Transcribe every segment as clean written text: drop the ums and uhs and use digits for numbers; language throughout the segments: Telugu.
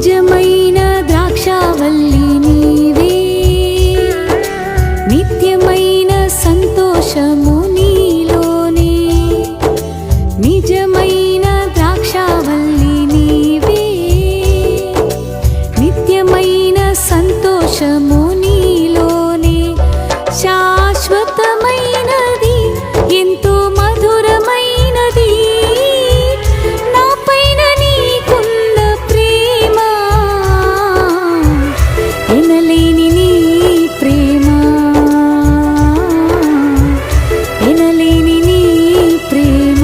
నిజమైన ద్రాక్షావల్లి నీవే, నిత్యమైన సంతోషము నీలోనే. నిజమైన ద్రాక్షావల్లి నీవే, నిత్యమైన సంతోషము నీలోనే. శాశ్వతమైనది ఎంతో మధురమైనది నాపైన నీకున్న ప్రేమ, ఎనలేని నీ ప్రేమ, ఎనలేని నీ ప్రేమ.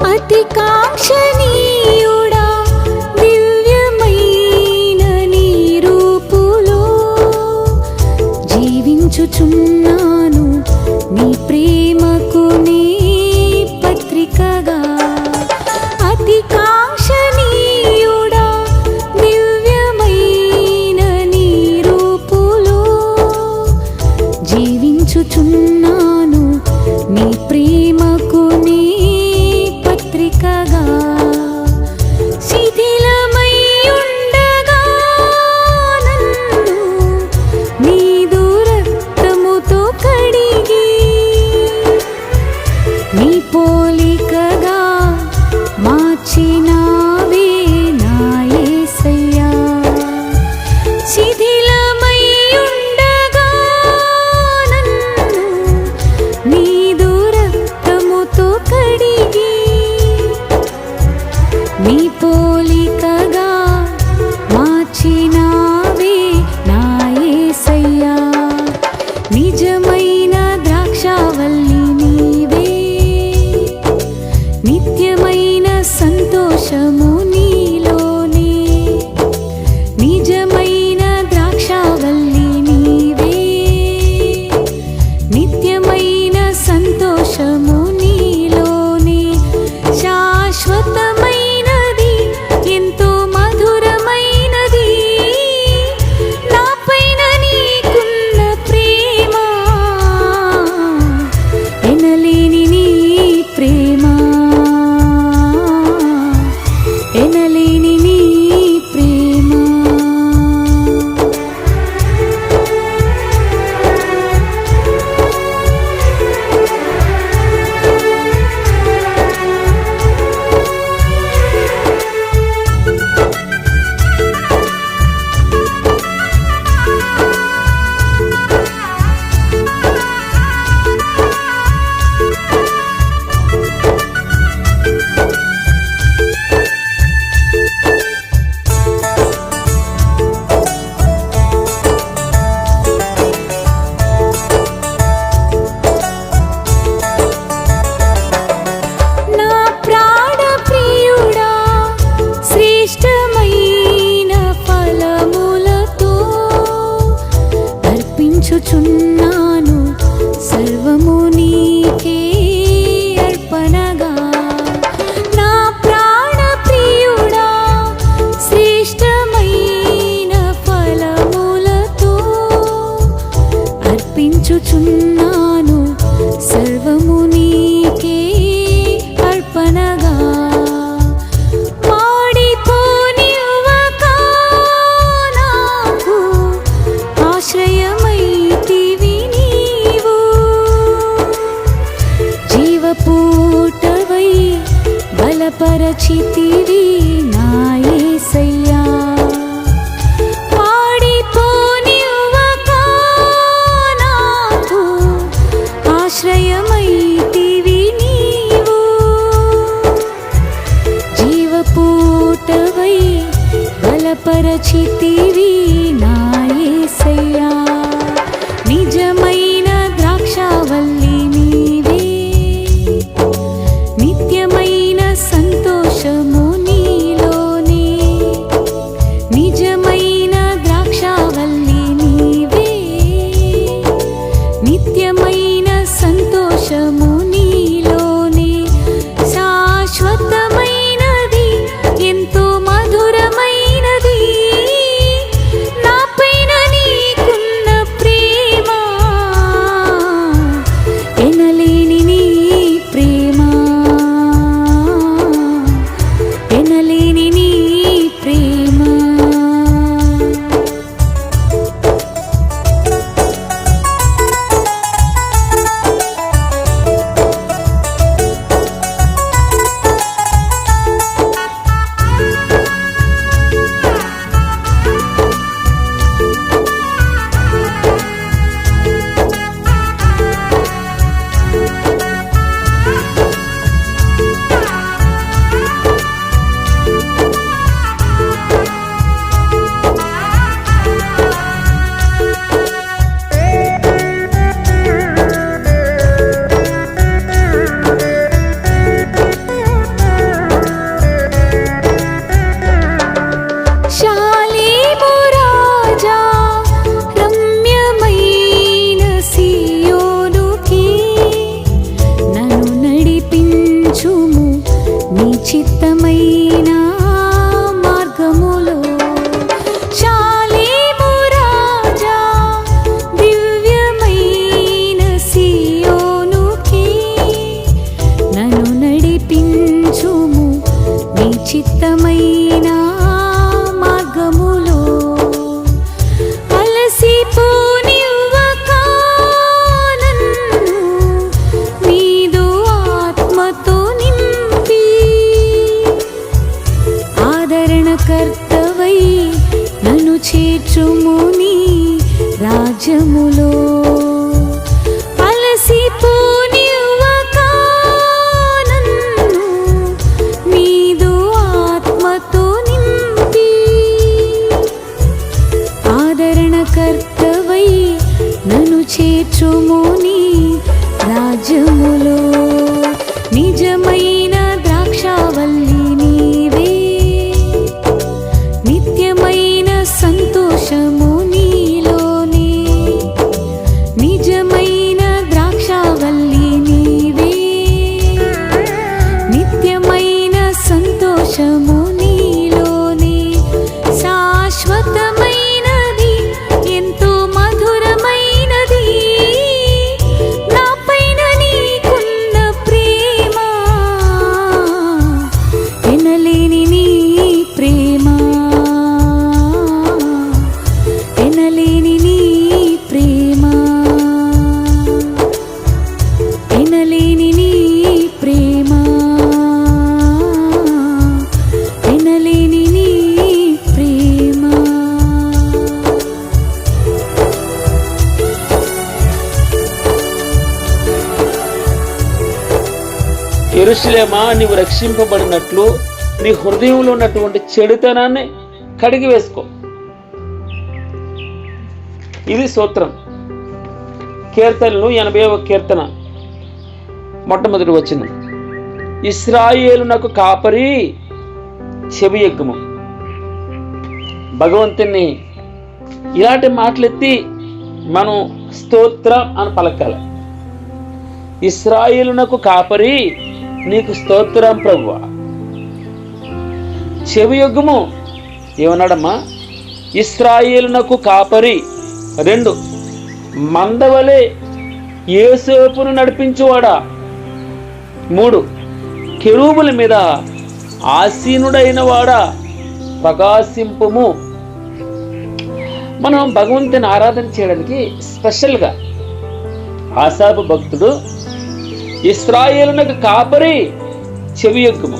అతి కాంక్షణీయుడా దివ్యమైన నీ రూపులో జీవించుచున్నాను నీ ప్రేమకు నీ పత్రికగా. అతి కాంక్షణీయుడా దివ్యమైన నీ రూపులో జీవించుచున్నాను నీ ప్రేమకు నీ పత్రికగా. శిథిలమై ఉండగా నన్ను నీదు రక్తముతో కడిగి నీ పోలికగా మార్చినావే నా యేసయ్యా. శిథిలమై ఉండగా నన్ను నీదు రక్తముతో కడిగి నీ పోలికగా మార్చినావే నా యేసయ్యా. నిజమైన ద్రాక్షావల్లి నీవే, నిత్యమైన సంతోషము నీలోనే. నిజమైన ద్రాక్షావల్లి నీవే, నిత్యమైన సంతోషము నీలోనే. శాశ్వతమైనది ఎంతో మధురమైనది నాపైన నీకున్న ప్రేమ, ఎనలేని నీ ప్రేమ, ఎనలేని నీ ప్రేమ. నా ప్రాణ ప్రియుడా శ్రేష్టమైన ఫలములతో అర్పించుచున్నాను సర్వము నీకే అర్పణగా. నా ప్రాణ ప్రియుడా శ్రేష్టమైన ఫలములతో అర్పించుచున్నాను సర్వము నీకే అర్పణగా. వాడిపోనివ్వక నాకు ఆశ్రయమైతివి నీవు, జీవపూటవై బలపరచితివి నా యేసయ్యా. వాడిపోనివ్వక నాకు ఆశ్రయమైతివి నీవు, జీవపూ చేర్చుము నీ రాజ్యములో. అలసిపోనివ్వక నన్ను నీదు ఆత్మతో నింపి, ఆదరణకర్తవై నన్ను చేర్చుము నీ రాజ్యములో. నిజమైన ద్రాక్షావల్లి నీవే, నిత్యమైన సంతోషము నీలోనే. నిజమైన ద్రాక్షావల్లి నీవే, నిత్యమైన సంతోషము నీలోనే. శాశ్వతమైనది ఎంతో మధురమైనది నాపైన నీకున్న ప్రేమ, ఎనలేని నీ ప్రేమ, ఎనలేని నీ ప్రేమ, ఎనలేని నీ ప్రేమ, ఎనలేని నీ ప్రేమ. యెరూషలేమా, నీవు రక్షింపబడినట్లు నీ హృదయంలో ఉన్నటువంటి చెడుతనాన్ని కడిగి వేసుకో. ఇది సూత్రం. కీర్తనలు 80వ కీర్తన మొట్టమొదటి వచనం. ఇశ్రాయేలునకు కాపరి చెవియొగ్గుము. భగవంతుని ఇలాంటి మాటలెత్తి మనం స్తోత్రం అని పలకాలి. ఇశ్రాయేలునకు కాపరి నీకు స్తోత్రం ప్రభువా. చెవియొగ్గుము ఏమన్నాడమ్మా? ఇశ్రాయేలునకు కాపరి. 2, మందవలే యోసేపును నడిపించువాడా. 3, కెరూబుల మీద ఆసీనుడైన వాడా ప్రకాశింపుము. మనం భగవంతుని ఆరాధన చేయడానికి స్పెషల్గా ఆసాపు భక్తుడు ఇశ్రాయేలునకు కాపరి చెవియొగ్గుము,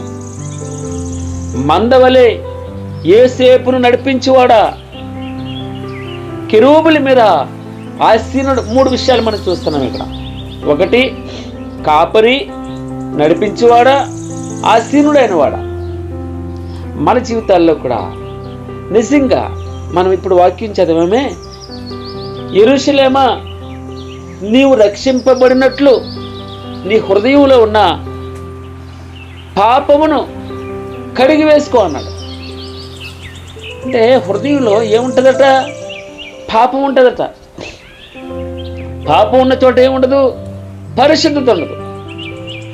మందవలే యోసేపును నడిపించువాడా, కెరూబుల మీద ఆసీనుడు. 3 విషయాలు మనం చూస్తున్నాం ఇక్కడ. 1, కాపరి, నడిపించువాడా, ఆసీనుడైన వాడా. మన జీవితాల్లో కూడా నిజంగా మనం ఇప్పుడు వాక్యం చదివామే, యెరూషలేమా నీవు రక్షింపబడినట్లు నీ హృదయంలో ఉన్న పాపమును కడిగి వేసుకో అన్నాడు. అంటే హృదయంలో ఏముంటుందట? పాపం ఉంటుందట. పాపం ఉన్న చోట ఏముండదు? పరిశుద్ధత ఉండదు.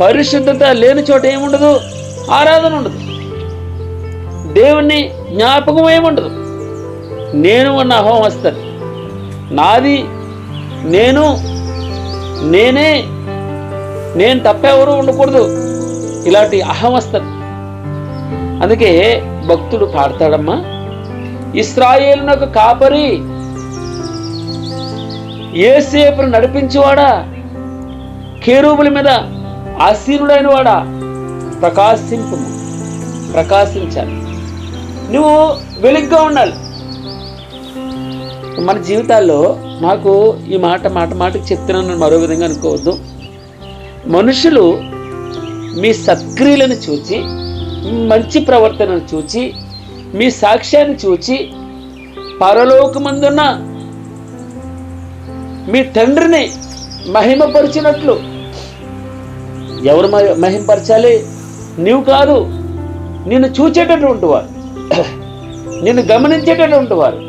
పరిశుద్ధత లేని చోట ఏముండదు? ఆరాధన ఉండదు. దేవుణ్ణి జ్ఞాపకం ఏముండదు. నేను అన్న అహం వస్తుంది. నాది, నేను, నేనే, నేను తప్పెవరూ ఉండకూడదు, ఇలాంటి అహం వస్తుంది. అందుకే భక్తుడు పాడతాడమ్మా, ఇశ్రాయేలునకు కాపరి యోసేపును నడిపించువాడా, కెరూబుల మీద ఆసీనుడైన వాడా ప్రకాశింపు. ప్రకాశించాలి. నువ్వు వెలుగ్గా ఉండాలి. మన జీవితాల్లో నాకు ఈ మాటకి చెప్తున్నాను, మరో విధంగా అనుకోవద్దు. మనుషులు మీ సత్క్రియలను చూచి, మంచి ప్రవర్తనను చూచి, మీ సాక్ష్యాన్ని చూచి పరలోకమందున్న మీ తండ్రిని మహిమపరిచినట్లు. ఎవరు మహిమపరచాలి? నీవు కాదు, నిన్ను చూచేటటువంటి వారు, నిన్ను గమనించేటటువంటి వారు,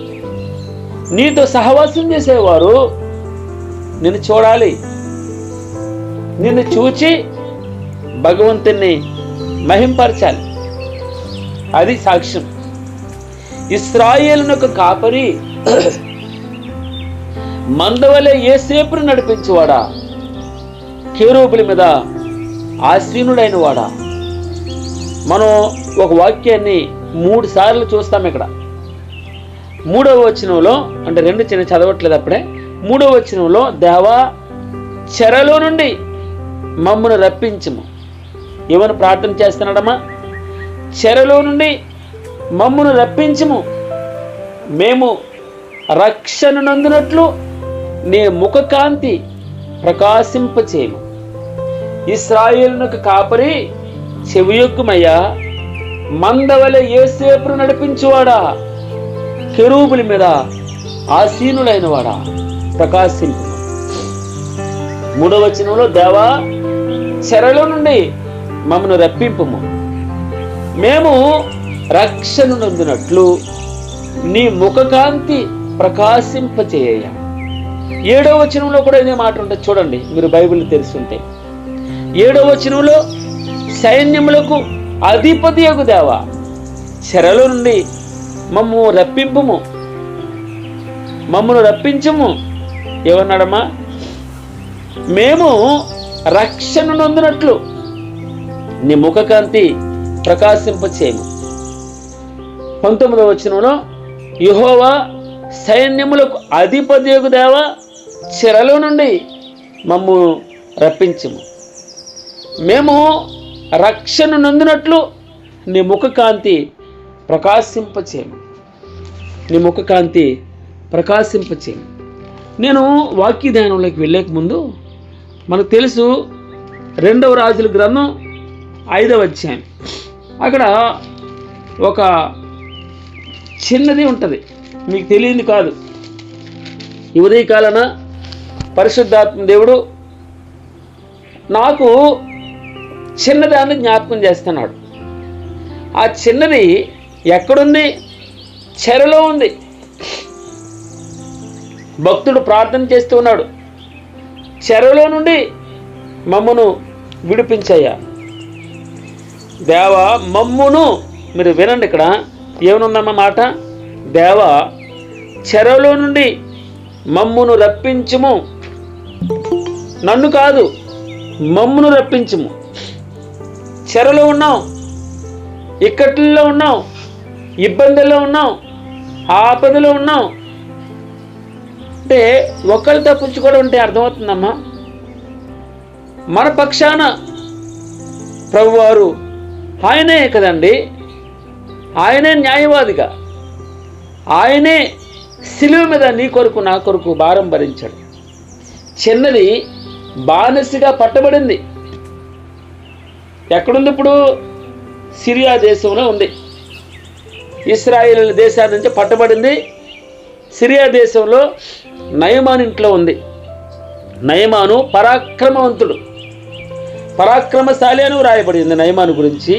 నీతో సహవాసం చేసేవారు నిన్ను చూడాలి. నిన్ను చూచి భగవంతుని మహింపరచాలి. అది సాక్ష్యం. ఇశ్రాయేలునకు కాపరి మందవలే యోసేపును నడిపించువాడా, కెరూబుల మీద ఆసీనుడైన వాడా. మనం ఒక వాక్యాన్ని 3 సార్లు చూస్తాం ఇక్కడ. 3వ వచనంలో, అంటే 2 చిన్న చదవట్లేదు అప్పుడే. 3వ వచనంలో, దేవా చెరలో నుండి మమ్మను రప్పించుము. ఏమని ప్రార్థన చేస్తున్నాడమ్మా? చెరలో నుండి మమ్మను రప్పించుము, మేము రక్షణ నందునట్లు నీ ముఖకాంతి ప్రకాశింపచేయము. ఇశ్రాయేలునకు కాపరి చెవియొక్కుమయ్యా, మందవలె యోసేపును నడిపించువాడా, కెరూబుల మీద ఆసీనులైన వాడా ప్రకాశింపు. 3వ వచనంలో, దేవా చెరలో నుండి మమ్మను రప్పింపుము, మేము రక్షణ నందునట్లు నీ ముఖకాంతి ప్రకాశింపచేయ. 7వ వచనంలో కూడా ఇదే మాట ఉంటుంది చూడండి, మీరు బైబిల్ తెలుసుంటే. 7వ వచనంలో, సైన్యములకు అధిపతియగు దేవా చెరలో నుండి మమ్మను రప్పించుము. ఏమన్నాడమ్మా? మేము రక్షణ నొందినట్లు నీ ముఖకాంతి ప్రకాశింపచేయము. 19వ వచనంలో, యెహోవా సైన్యములకు అధిపతియగు దేవా చెరలో నుండి మమ్ము రప్పించుము, మేము రక్షణ నొందినట్లు నీ ముఖకాంతి ప్రకాశింపచేయము. నీ ముఖకాంతి ప్రకాశింపచేయము. నేను వాక్య ధ్యానంలోకి వెళ్ళేక ముందు మనకు తెలుసు 2వ రాజుల గ్రంథం 5వ అధ్యాయం, అక్కడ ఒక చిన్నది ఉంటుంది, మీకు తెలియంది కాదు. ఈ ఉదయకాలన పరిశుద్ధాత్మ దేవుడు నాకు చిన్నదాన్ని జ్ఞాపకం చేస్తున్నాడు. ఆ చిన్నది ఎక్కడుంది? చెరలో ఉంది. భక్తుడు ప్రార్థన చేస్తూ ఉన్నాడు, చెరలో నుండి మమ్మును విడిపించయ్యా దేవా. మమ్మును, మీరు వినండి, ఇక్కడ ఏమనుందన్న మాట, దేవా చెరలో నుండి మమ్మును రప్పించుము. నన్ను కాదు, మమ్మును రప్పించుము. చెరలో ఉన్నాం, ఇక్కట్లో ఉన్నాం, ఇబ్బందుల్లో ఉన్నాం, ఆపదలో ఉన్నాం అంటే ఒకళ్ళు తప్పించుకోవడం అంటే అర్థమవుతుందమ్మా. మన పక్షాన ప్రభువారు ఆయనే కదండి, ఆయనే న్యాయవాదిగా, ఆయనే శిలువ మీద నీ కొరకు నా కొరకు భారం భరించాడు. చిన్నది బానిసగా పట్టబడింది. ఎక్కడుంది ఇప్పుడు? సిరియా దేశంలో ఉంది. ఇశ్రాయేలు దేశాన్ని నుంచి పట్టబడింది. సిరియా దేశంలో నయమాను ఇంట్లో ఉంది. నయమాను పరాక్రమవంతుడు, పరాక్రమశాలి అని వ్రాయబడింది నయమాను గురించి.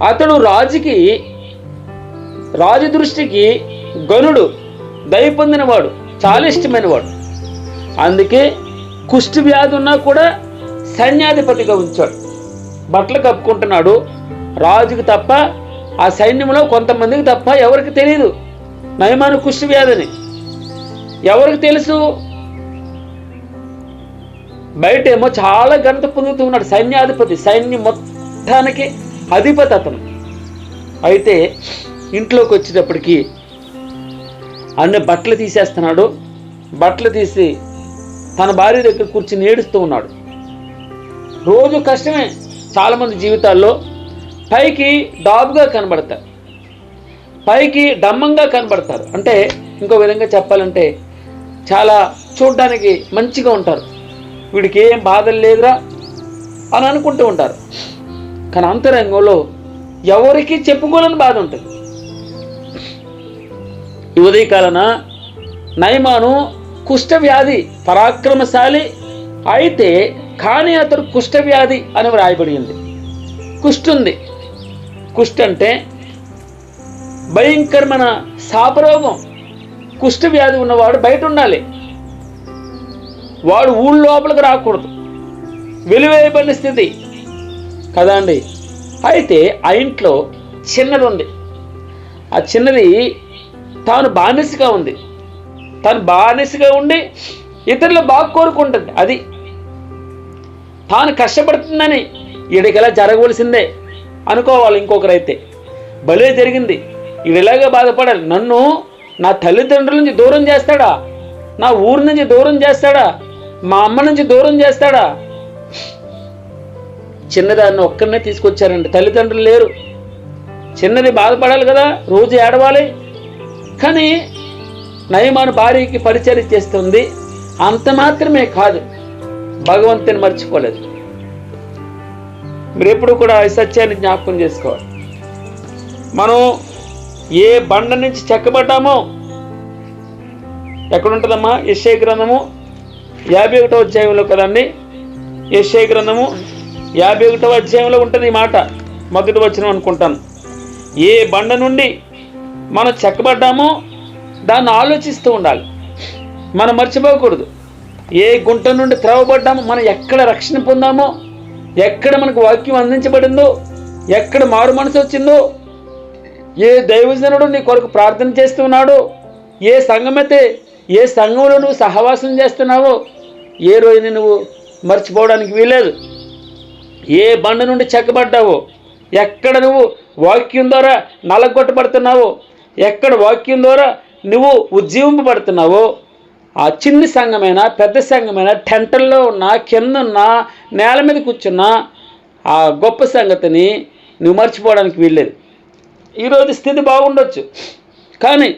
అతడు రాజు దృష్టికి గనుడు, దయ పొందినవాడు, చాలా ఇష్టమైనవాడు. అందుకే కుష్టి వ్యాధి ఉన్నా కూడా సైన్యాధిపతిగా ఉంచాడు. బట్టలు కప్పుకుంటున్నాడు. రాజుకి తప్ప, ఆ సైన్యంలో కొంతమందికి తప్ప ఎవరికి తెలియదు నయమాను కుష్టి వ్యాధిని. ఎవరికి తెలుసు? బయటేమో చాలా ఘనత పొందుతూ ఉన్నాడు, సైన్యాధిపతి, సైన్యం మొత్తానికి అధిపతి అతను. అయితే ఇంట్లోకి వచ్చేటప్పటికి అన్ని బట్టలు తీసేస్తున్నాడు. బట్టలు తీసి తన భార్య దగ్గర కూర్చుని ఏడుస్తూ ఉన్నాడు. రోజు కష్టమే చాలామంది జీవితాల్లో. పైకి డాబుగా కనబడతారు, పైకి డమ్మంగా కనబడతారు. అంటే ఇంకో విధంగా చెప్పాలంటే చాలా చూడడానికి మంచిగా ఉంటారు, వీడికి ఏం బాధలు లేదురా అని అనుకుంటూ ఉంటారు. కానీ అంతరంగంలో ఎవరికి చెప్పుకోలేని బాధ ఉంటుంది. ఈ ఉదయకాలన నయమాను కుష్ఠవ్యాధి, పరాక్రమశాలి అయితే కానీ అతడు కుష్ఠవ్యాధి అని వ్రాయబడింది. కుష్ఠుంది. కుష్ఠ అంటే భయంకరమైన శాపరోగం. కుష్ఠవ్యాధి ఉన్నవాడు బయట ఉండాలి, వాడు ఊళ్ళో లోపలికి రాకూడదు, వెలివేయబడిన స్థితి కదా అండి. అయితే ఆ ఇంట్లో చిన్నది ఉంది. ఆ చిన్నది తాను బానిసగా ఉంది. తను బానిసగా ఉండి ఇతరులు బాగా కోరుకుంటుంది. అది తాను కష్టపడుతుందని ఈడికిలా జరగవలసిందే అనుకోవాలి. ఇంకొకరైతే భలే జరిగింది, ఈడిలాగా బాధపడాలి, నన్ను నా తల్లిదండ్రుల నుంచి దూరం చేస్తాడా, నా ఊరి నుంచి దూరం చేస్తాడా, మా అమ్మ నుంచి దూరం చేస్తాడా. చిన్నదాన్ని ఒక్కరినే తీసుకొచ్చారండి, తల్లిదండ్రులు లేరు. చిన్నది బాధపడాలి కదా, రోజు ఏడవాలి. కానీ నయమాను భార్యకి పరిచర్య చేస్తుంది. అంత మాత్రమే కాదు, భగవంతుని మర్చిపోలేదు. మీరు ఎప్పుడు కూడా ఈ సత్యాన్ని జ్ఞాపకం చేసుకోవాలి. మనం ఏ బండ నుంచి చెక్కబడ్డామో, ఎక్కడుంటుందమ్మా? యెషయా గ్రంథము 51వ అధ్యాయంలో కదండి. యెషయా గ్రంథము 51వ అధ్యాయంలో ఉంటుంది ఈ మాట, మొదటి వచనం అనుకుంటాను. ఏ బండ నుండి మనం చెక్కబడ్డామో దాన్ని ఆలోచిస్తూ ఉండాలి, మనం మర్చిపోకూడదు. ఏ గుంట నుండి త్రవబడ్డామో, మనం ఎక్కడ రక్షణ పొందామో, ఎక్కడ మనకు వాక్యం అందించబడిందో, ఎక్కడ మారు మనసు వచ్చిందో, ఏ దైవజనుడు నీ కొరకు ప్రార్థన చేస్తున్నాడో, ఏ సంఘమైతే ఏ సంఘంలో నువ్వు సహవాసం చేస్తున్నావో, ఏ రోజుని నువ్వు మర్చిపోవడానికి వీలేదు. ఏ బండ నుండి చెక్కబడ్డావో, ఎక్కడ నువ్వు వాక్యం ద్వారా నలగొట్టబడుతున్నావో, ఎక్కడ వాక్యం ద్వారా నువ్వు ఉజ్జీవింపబడుతున్నావో, ఆ చిన్ని సంఘమైనా పెద్ద సంఘమైనా, టెంటల్లో ఉన్నా కిందున్నా నేల మీద కూర్చున్నా, ఆ గొప్ప సంగతిని నువ్వు మర్చిపోవడానికి వీల్లేదు. ఈరోజు స్థితి బాగుండొచ్చు, కానీ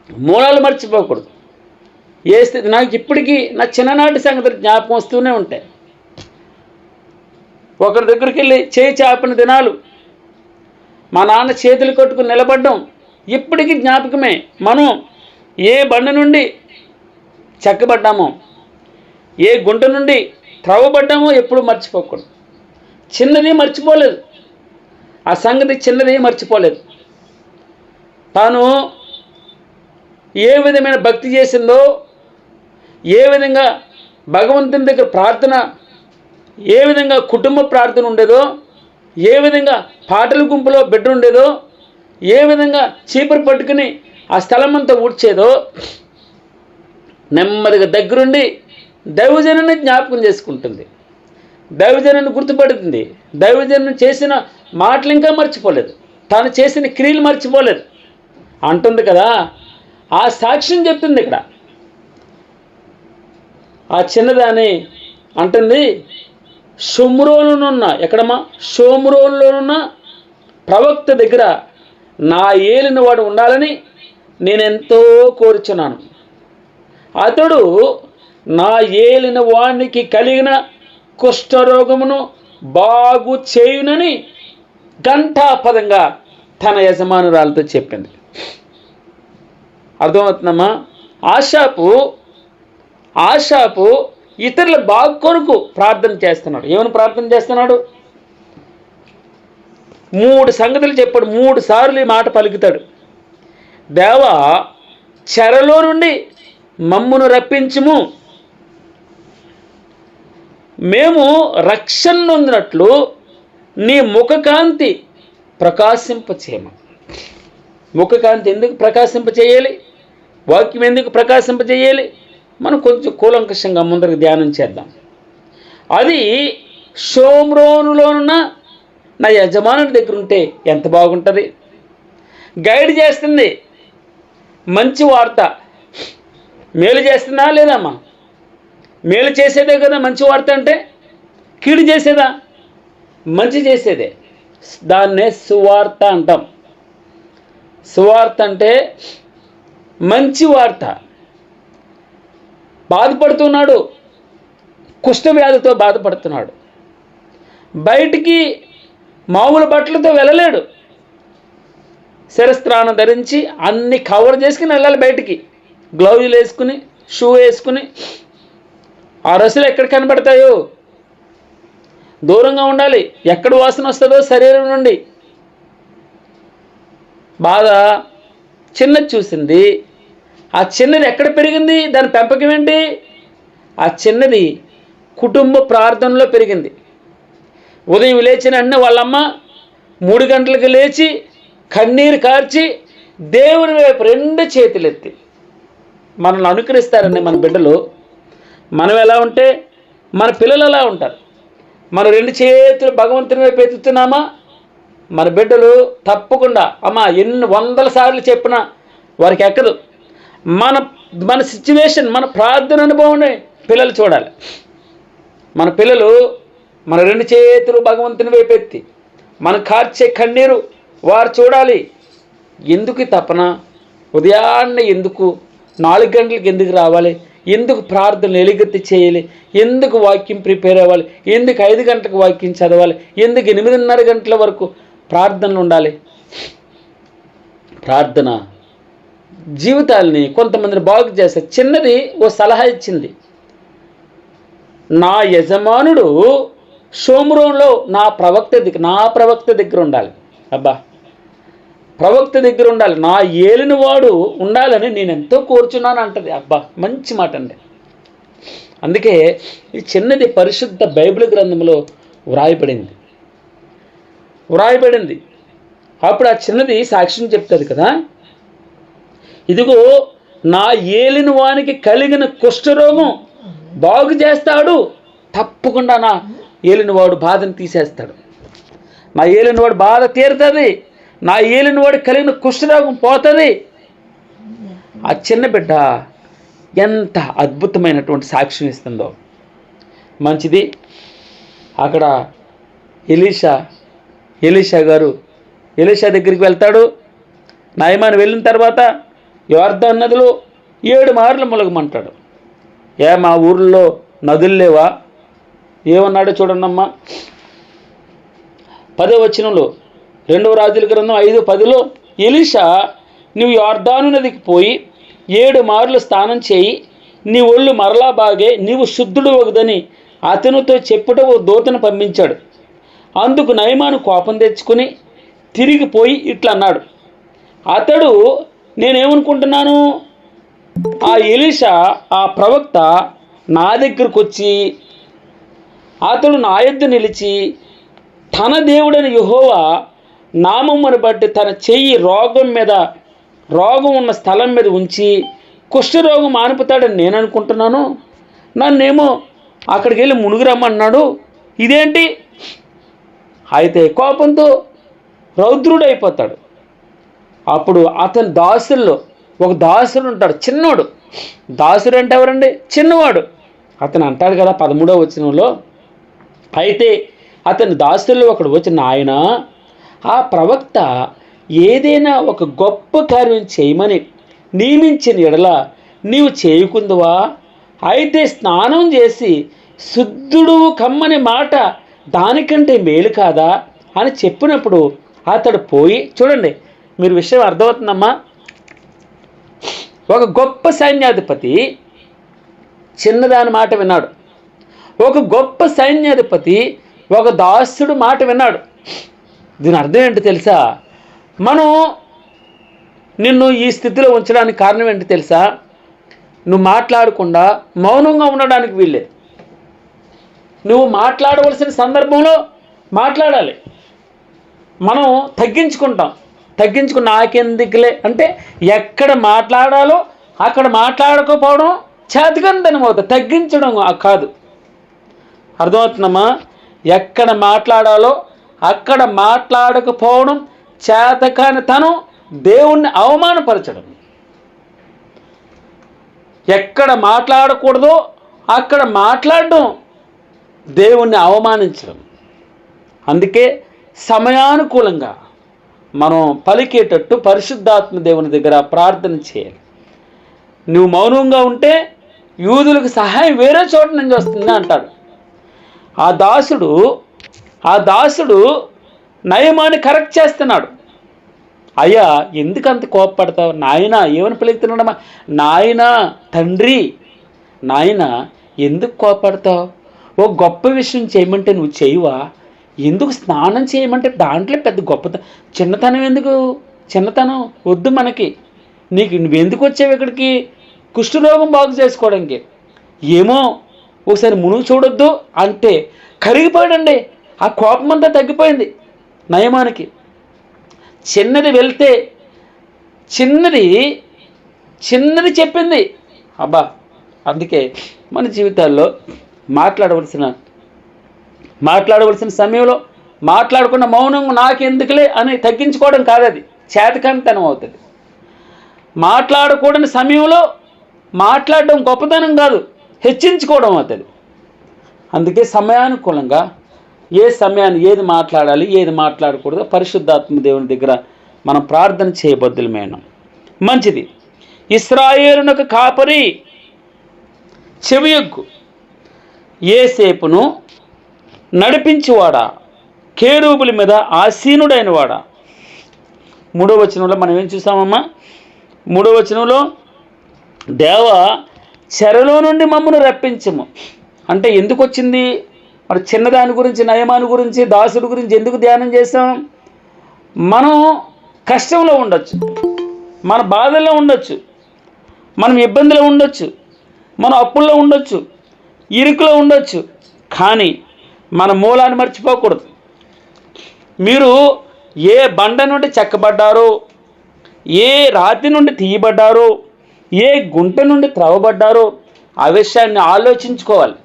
మూలాలు మర్చిపోకూడదు. ఏ స్థితి, నాకు ఇప్పటికీ నా చిన్ననాటి సంగతులు జ్ఞాపకం వస్తూనే ఉంటాయి. ఒకరి దగ్గరికి వెళ్ళి చేయి చాపిన దినాలు, మా నాన్న చేతులు కట్టుకుని నిలబడ్డం ఇప్పటికీ జ్ఞాపకమే. మనం ఏ బండ నుండి చెక్కబడ్డామో, ఏ గుంట నుండి త్రవ్వబడ్డామో ఎప్పుడు మర్చిపోకూడదు. చిన్నది మర్చిపోలేదు, ఆ సంగతి చిన్నది మర్చిపోలేదు. తాను ఏ విధమైన భక్తి చేసిందో, ఏ విధంగా భగవంతుని దగ్గర ప్రార్థన, ఏ విధంగా కుటుంబ ప్రార్థన ఉండేదో, ఏ విధంగా పాటల గుంపులో బిడ్డ ఉండేదో, ఏ విధంగా చీపురు పట్టుకుని ఆ స్థలం అంతా ఊడ్చేదో, నెమ్మదిగా దగ్గరుండి దైవజనుని జ్ఞాపకం చేసుకుంటుంది, దైవజనుని గుర్తుపడుతుంది. దైవజనుని చేసిన మాటలు ఇంకా మర్చిపోలేదు, తాను చేసిన క్రియలు మర్చిపోలేదు అంటుంది కదా. ఆ సాక్ష్యం చెప్తుంది ఇక్కడ. ఆ చిన్నదాని అంటుంది, షోమ్రోనున్న, ఎక్కడమ్మా? షోమ్రోన్లోనున్న ప్రవక్త దగ్గర నా ఏలిన వాడు ఉండాలని నేనెంతో కోరుచున్నాను. అతడు నా ఏలిన వానికి కలిగిన కుష్ఠరోగమును బాగు చేయునని ఘంటాపదంగా తన యజమానురాలతో చెప్పింది. అర్థమవుతుందమ్మా? ఆశాపు ఇతరుల బాగు కొరకు ప్రార్థన చేస్తున్నాడు. ఏమని ప్రార్థన చేస్తున్నాడు? 3 సంగతులు చెప్పాడు. 3 సార్లు ఈ మాట పలుకుతాడు. దేవా, చెరలో నుండి మమ్మును రప్పించుము, మేము రక్షణ నొందినట్లు నీ ముఖకాంతి ప్రకాశింపచేయము. ముఖకాంతి ఎందుకు ప్రకాశింపచేయాలి? వాక్యం ఎందుకు ప్రకాశింపచేయాలి? మనం కొంచెం కూలంకషంగా ముందరకు ధ్యానం చేద్దాం. అది షోమ్రోనులోనున్న నా యజమానుడి దగ్గర ఉంటే ఎంత బాగుంటుంది. గైడ్ చేస్తుంది, మంచి వార్త. మేలు చేస్తుందా లేదమ్మా? మేలు చేసేదే కదా మంచి వార్త అంటే. కీడు చేసేదా? మంచి చేసేదే. దాన్నే సువార్త అంటాం. సువార్త అంటే మంచి వార్త. బాధపడుతున్నాడు, కుష్ఠవ్యాధితో బాధపడుతున్నాడు, బయటికి మామూలు బట్టలతో వెళ్ళలేడు, శిరస్త్రాణం ధరించి అన్ని కవర్ చేసుకుని వెళ్ళాలి బయటికి, గ్లౌజులు వేసుకుని, షూ వేసుకుని. ఆ రసులు ఎక్కడ కనబడతాయో దూరంగా ఉండాలి. ఎక్కడ వాసన వస్తుందో శరీరం నుండి. బాధ చిన్నది చూసింది. ఆ చిన్నది ఎక్కడ పెరిగింది? దాని పెంపకం ఏంటి? ఆ చిన్నది కుటుంబ ప్రార్థనలో పెరిగింది. ఉదయం లేచిన అన్న వాళ్ళమ్మ 3 గంటలకు లేచి కన్నీరు కార్చి దేవుని వైపు 2 చేతులెత్తి మనల్ని అనుకరిస్తారండి మన బిడ్డలు. మనం ఎలా ఉంటే మన పిల్లలు ఎలా ఉంటారు. మనం 2 చేతులు భగవంతుని వైపు ఎత్తుతున్నామా, మన బిడ్డలు తప్పకుండా అమ్మ ఎన్ని 100 సార్లు చెప్పినా వారికి ఎక్కదు. మన సిచ్యువేషన్, మన ప్రార్థన అనుభవాన్ని పిల్లలు చూడాలి. మన పిల్లలు మన 2 చేతులు భగవంతుని వైపు ఎత్తి మన కార్చే కన్నీరు వారు చూడాలి. ఎందుకు తపన? ఉదయాన్నే ఎందుకు 4 గంటలకు ఎందుకు రావాలి, ఎందుకు ప్రార్థనలు ఎలుగెత్తి చేయాలి, ఎందుకు వాక్యం ప్రిపేర్ అవ్వాలి, ఎందుకు 5 గంటలకు వాక్యం చదవాలి, ఎందుకు 8:30 గంటల వరకు ప్రార్థనలు ఉండాలి. ప్రార్థన జీవితాలని కొంతమందిని బాగు చేస్తారు. చిన్నది ఓ సలహా ఇచ్చింది, నా యజమానుడు షోమ్రోన్లో నా ప్రవక్త దగ్గర ఉండాలి. అబ్బా, ప్రవక్త దగ్గర ఉండాలి, నా ఏలినవాడు ఉండాలని నేను ఎంతో కోరుచున్నాను అంటది. అబ్బా, మంచి మాట అండి. అందుకే ఈ చిన్నది పరిశుద్ధ బైబిల్ గ్రంథంలో వ్రాయబడింది. అప్పుడు ఆ చిన్నది సాక్ష్యం చెప్తుంది కదా, ఇదిగో నా ఏలిన వానికి కలిగిన కుష్ఠరోగం బాగు చేస్తాడు, తప్పకుండా నా ఏలినవాడు బాధను తీసేస్తాడు, నా ఏలినవాడు బాధ తీరుతుంది, నా ఏలినవాడు కలిగిన కుష్ఠరోగం పోతుంది. ఆ చిన్న బిడ్డ ఎంత అద్భుతమైనటువంటి సాక్ష్యం ఇస్తుందో. మంచిది. అక్కడ ఎలీషా గారు ఎలీషా దగ్గరికి వెళ్తాడు. నయమాను వెళ్ళిన తర్వాత యోర్దాను నదిలో 7 మార్లు ములగమంటాడు. మా ఊర్లో నదులు లేవా? ఏమన్నాడో చూడండమ్మా. 10వ వచనంలో 2వ రాజుల గ్రంథం 5:10లో ఎలీషా, నువ్వు యోర్దాను నదికి పోయి 7 మార్లు స్నానం చేయి, నీ ఒళ్ళు మరలా బాగే, నీవు శుద్ధుడు వగదని అతనితో చెప్పుట ఓ దూతను పంపించాడు. అందుకు నయమాను కోపం తెచ్చుకుని తిరిగిపోయి ఇట్లా అన్నాడు. అతడు, నేనేమనుకుంటున్నాను, ఆ ఎలీషా ఆ ప్రవక్త నా దగ్గరకు వచ్చి అతడు నా యొద్ద నిలిచి తన దేవుడని యెహోవా నామమును బట్టి తన చెయ్యి రోగం ఉన్న స్థలం మీద ఉంచి కుష్ఠరోగం మానుపుతాడని నేను అనుకుంటున్నాను. నన్నేమో అక్కడికి వెళ్ళి మునుగురమ్మన్నాడు. ఇదేంటి? అయితే కోపంతో రౌద్రుడైపోతాడు. అప్పుడు అతని దాసుల్లో ఒక దాసుడు ఉంటాడు, చిన్నోడు. దాసుడు అంటే ఎవరండి? చిన్నవాడు. అతను అంటాడు కదా 13వ వచనంలో, అయితే అతని దాసుల్లో ఒకడు వచ్చి, నాయన, ఆ ప్రవక్త ఏదైనా ఒక గొప్ప కార్యం చేయమని నియమించిన ఎడల నీవు చేయకుందువా? అయితే స్నానం చేసి శుద్ధుడు కమ్మని మాట దానికంటే మేలు కాదా అని చెప్పినప్పుడు అతడు పోయి, చూడండి మీరు విషయం అర్థమవుతుందమ్మా, ఒక గొప్ప సైన్యాధిపతి చిన్నదాని మాట విన్నాడు. ఒక గొప్ప సైన్యాధిపతి ఒక దాసుడు మాట విన్నాడు. దీని అర్థం ఏంటి తెలుసా? మనం నిన్ను ఈ స్థితిలో ఉంచడానికి కారణం ఏంటి తెలుసా? నువ్వు మాట్లాడకుండా మౌనంగా ఉండడానికి వీల్లేదు. నువ్వు మాట్లాడవలసిన సందర్భంలో మాట్లాడాలి. మనం తగ్గించుకుని నాకెందుకులే అంటే ఎక్కడ మాట్లాడాలో అక్కడ మాట్లాడకపోవడం చేతకంతనం అవుతుంది. తగ్గించడం కాదు. అర్థమవుతుందమ్మా? ఎక్కడ మాట్లాడాలో అక్కడ మాట్లాడకపోవడం చేతకాని తనం దేవుణ్ణి అవమానపరచడం. ఎక్కడ మాట్లాడకూడదో అక్కడ మాట్లాడడం దేవుణ్ణి అవమానించడం. అందుకే సమయానుకూలంగా మనం పలికేటట్టు పరిశుద్ధాత్మ దేవుని దగ్గర ప్రార్థన చేయాలి. నువ్వు మౌనంగా ఉంటే యూదులకు సహాయం వేరే చోట నుంచి వస్తుంది అంటాడు. ఆ దాసుడు నయమాన్ని కరెక్ట్ చేస్తున్నాడు. అయ్యా, ఎందుకు అంత కోపపడతావు? నాయన ఏమని పిలుస్తున్నాడమ్మా? నాయన, తండ్రి, నాయన ఎందుకు కోపపడతావు? ఓ గొప్ప విషయం చేయమంటే నువ్వు చేయవా? ఎందుకు స్నానం చేయమంటే దాంట్లో పెద్ద చిన్నతనం ఎందుకు? చిన్నతనం వద్దు మనకి. నువ్వెందుకు వచ్చావు ఇక్కడికి? కుష్ఠరోగం బాగు చేసుకోవడానికి. ఏమో ఒకసారి మునుగు చూడొద్దు అంటే కరిగిపోయాడండి. ఆ కోపం అంతా తగ్గిపోయింది నయమానికి. చిన్నది వెళ్తే చిన్నది చెప్పింది. అబ్బా, అందుకే మన జీవితాల్లో మాట్లాడవలసిన సమయంలో మాట్లాడకుండా మౌనంగా నాకెందుకులే అని తగ్గించుకోవడం కాదు, అది చేతకానితనం అవుతుంది. మాట్లాడకూడని సమయంలో మాట్లాడడం గొప్పతనం కాదు, హెచ్చించుకోవడం అవుతుంది. అందుకే సమయానుకూలంగా ఏ సమయాన్ని ఏది మాట్లాడాలి ఏది మాట్లాడకూడదో పరిశుద్ధాత్మ దేవుని దగ్గర మనం ప్రార్థన చేయబద్దులమైన మంచిది. ఇశ్రాయేలునకు కాపరి చెవియొగ్గు, యోసేపును నడిపించువాడా, కేరూబుల మీద ఆసీనుడైన వాడా. 3వ వచనంలో మనం ఏం చూసామమ్మా? 3వ వచనంలో దేవా చెరలో నుండి మమ్మను రప్పించము అంటే ఎందుకు వచ్చింది? మరి చిన్నదాని గురించి, నయమాని గురించి, దాసుడి గురించి ఎందుకు ధ్యానం చేసాం? మనం కష్టంలో ఉండొచ్చు, మన బాధల్లో ఉండొచ్చు, మనం ఇబ్బందిలో ఉండొచ్చు, మనం అప్పుల్లో ఉండొచ్చు, ఇరుకులో ఉండొచ్చు, కానీ మన మూలాన్ని మర్చిపోకూడదు. మీరు ఏ బండ నుండి చెక్కబడ్డారో, ఏ రాతి నుండి తీయబడ్డారో, ఏ గుంట నుండి త్రవబడ్డారో ఆ విషయాన్ని ఆలోచించుకోవాలి,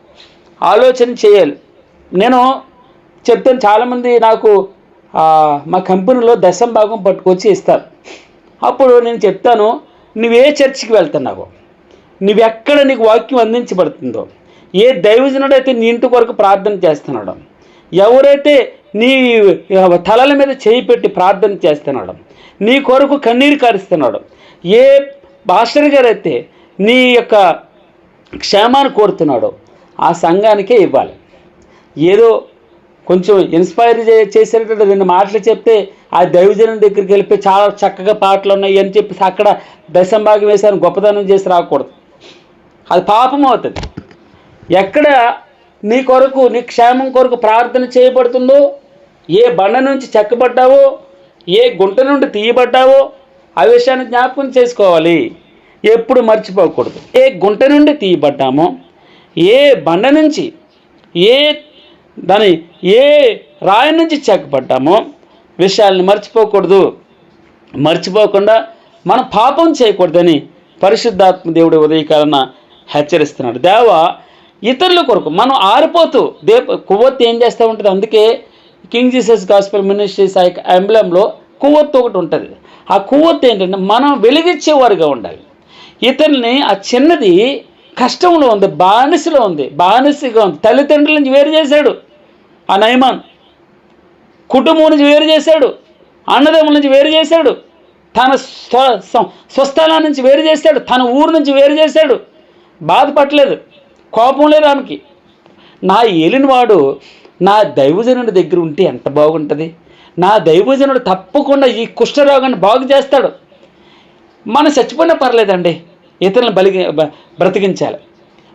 ఆలోచన చేయాలి. నేను చెప్తాను, చాలామంది నాకు మా కంపెనీలో 10వ భాగం పట్టుకొచ్చి ఇస్తారు. అప్పుడు నేను చెప్తాను, నువ్వే చర్చికి వెళ్తున్నావో, నువ్వెక్కడ నీకు వాక్యం అందించబడుతుందో, ఏ దైవజనుడైతే నీ ఇంటి కొరకు ప్రార్థన చేస్తున్నాడో, ఎవరైతే నీ తలల మీద చేయి పెట్టి ప్రార్థన చేస్తున్నాడు, నీ కొరకు కన్నీరు కారుస్తున్నాడు, ఏ పాస్టర్ గారైతే నీ యొక్క క్షేమాన్ని కోరుతున్నాడో ఆ సంఘానికే ఇవ్వాలి. ఏదో కొంచెం ఇన్స్పైర్ చేసేటట్టు 2 మాటలు చెప్తే ఆ దైవజనం దగ్గరికి వెళ్ళిపోయి చాలా చక్కగా పాటలు ఉన్నాయి అని చెప్పి అక్కడ 10వ భాగం వేసాను గొప్పతనం చేసి రాకూడదు. అది పాపం అవుతుంది. ఎక్కడ నీ కొరకు, నీ క్షేమం కొరకు ప్రార్థన చేయబడుతుందో, ఏ బండ నుంచి చెక్కబడ్డావో, ఏ గుంట నుండి తీయబడ్డావో ఆ విషయాన్ని జ్ఞాపకం చేసుకోవాలి, ఎప్పుడు మర్చిపోకూడదు. ఏ గుంట నుండి తీయబడ్డామో, ఏ బండ నుంచి, ఏ రాయి నుంచి చెక్కబడ్డామో విషయాల్ని మర్చిపోకూడదు. మర్చిపోకుండా మనం పాపం చేయకూడదని పరిశుద్ధాత్మ దేవుడి ఉదయకాలన హెచ్చరిస్తున్నాడు. దేవా ఇతరుల కొరకు మనం ఆరిపోతూ కొవ్వొత్తి ఏం చేస్తూ ఉంటుంది? అందుకే కింగ్ జీసస్ గాస్పెల్ మినిస్ట్రీస్ ఎంబ్లంలో కొవ్వొత్తి ఒకటి ఉంటుంది. ఆ కొవ్వొత్తి ఏంటంటే మనం వెలిగించేవారుగా ఉండాలి. ఇతరుల్ని, ఆ చిన్నది కష్టంలో ఉంది, బానిసగా ఉంది, తల్లిదండ్రుల నుంచి వేరు చేశాడు, ఆ నయమాన్ కుటుంబం నుంచి వేరు చేశాడు, అన్నదమ్ముల నుంచి వేరు చేశాడు, తన స్వస్థలం నుంచి వేరు చేశాడు, తన ఊరు నుంచి వేరు చేశాడు. బాధపడలేదు, కోపం లేదు ఆమెకి. నా ఏలినవాడు నా దైవజనుడి దగ్గర ఉంటే ఎంత బాగుంటుంది, నా దైవజనుడు తప్పకుండా ఈ కుష్ఠరోగాన్ని బాగు చేస్తాడు. మనం చచ్చిపోయినా పర్లేదండి, ఇతరులను బ్రతికించాలి.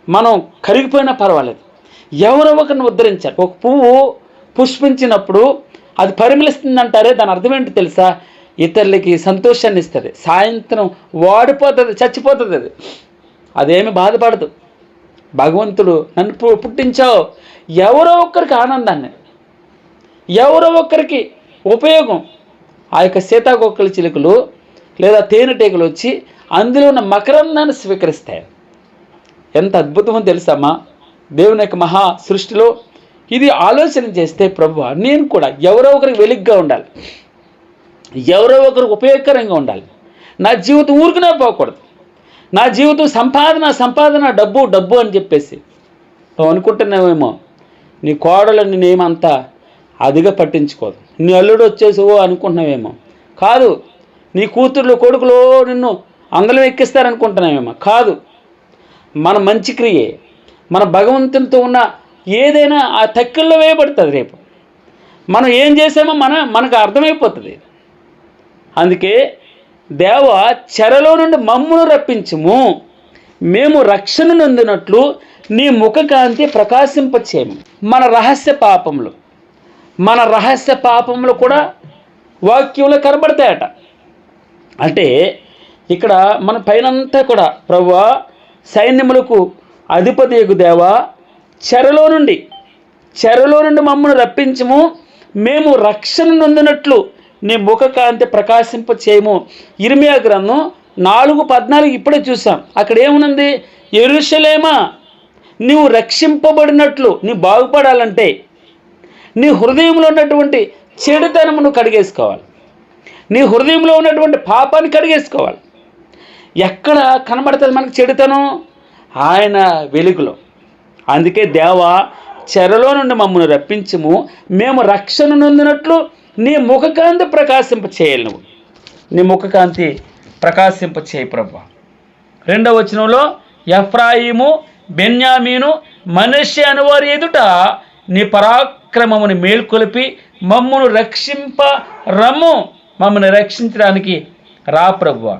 మనం కరిగిపోయినా పర్వాలేదు, ఎవరో ఒకరిని ఉద్ధరించాలి. ఒక పువ్వు పుష్పించినప్పుడు అది పరిమళిస్తుందంటారే, దాని అర్థం ఏంటి తెలుసా? ఇతరులకి సంతోషాన్ని ఇస్తుంది. సాయంత్రం వాడిపోతుంది, చచ్చిపోతుంది, అదేమి బాధపడదు. భగవంతుడు నన్ను పుట్టించావు, ఎవరో ఒక్కరికి ఆనందాన్ని, ఎవరో ఒక్కరికి ఉపయోగం. ఆ యొక్క సీతాకోకల చిలుకలు లేదా తేనెటీగలు వచ్చి అందులో ఉన్న మకరందాన్ని స్వీకరిస్తాయి. ఎంత అద్భుతమో తెలుసమ్మా దేవుని యొక్క మహా సృష్టిలో. ఇది ఆలోచన చేస్తే ప్రభువా నేను కూడా ఎవరో ఒకరికి వెలుగ్గా ఉండాలి, ఎవరో ఒకరికి ఉపయోగకరంగా ఉండాలి. నా జీవితం ఊరుకునే పోకూడదు. నా జీవితం సంపాదన డబ్బు అని చెప్పేసి నువ్వు అనుకుంటున్నావేమో. నీ కోడలు నేనేమంతా అదిగా పట్టించుకోదు, నీ అల్లుడు వచ్చేసివో అనుకుంటున్నావేమో. కాదు, నీ కూతుర్లు కొడుకులో నిన్ను అందలం ఎక్కిస్తారనుకుంటున్నావేమో. కాదు, మన మంచి క్రియే, మన భగవంతునితో ఉన్న ఏదైనా ఆ తక్కువలో వేయబడుతుంది. రేపు మనం ఏం చేసామో మనకు అర్థమైపోతుంది. అందుకే దేవ చెరలో నుండి మమ్మును రప్పించుము, మేము రక్షణ నొందినట్లు నీ ముఖకాంతి ప్రకాశింపచేయము. మన రహస్య పాపములు కూడా వాక్యంలో కనబడతాయట. అంటే ఇక్కడ మన పైనంతా కూడా ప్రభువా సైన్యములకు అధిపతియగు దేవా చెరలో నుండి మమ్మను రప్పించుము, మేము రక్షణ నొందినట్లు నీ ముఖకాంతి ప్రకాశింపచేయము. ఇర్మియా గ్రంథం 4:14 ఇప్పుడే చూసాం. అక్కడ ఏమున్నది? యెరూషలేమా నీవు రక్షింపబడినట్లు, నీ బాగుపడాలంటే నీ హృదయంలో ఉన్నటువంటి చెడుతనమును కడిగేసుకోవాలి, నీ హృదయంలో ఉన్నటువంటి పాపాన్ని కడిగేసుకోవాలి. ఎక్కడ కనబడుతుంది మనకు చెడుతనం? ఆయన వెలుగులో. అందుకే దేవా చెరలో నుండి మమ్మల్ని రప్పించుము, మేము రక్షణ నొందినట్లు నీ ముఖకాంతి ప్రకాశింప చేయాలి. నువ్వు నీ ముఖకాంతి ప్రకాశింప చేయి ప్రభువా. 2వ వచనంలో ఎఫ్రాయిము, బెన్యామీను, మనష్షే అనువారి ఎదుట నీ పరాక్రమముని మేల్కొలిపి మమ్మను రమ్ము, మమ్మల్ని రక్షించడానికి రా ప్రభువా.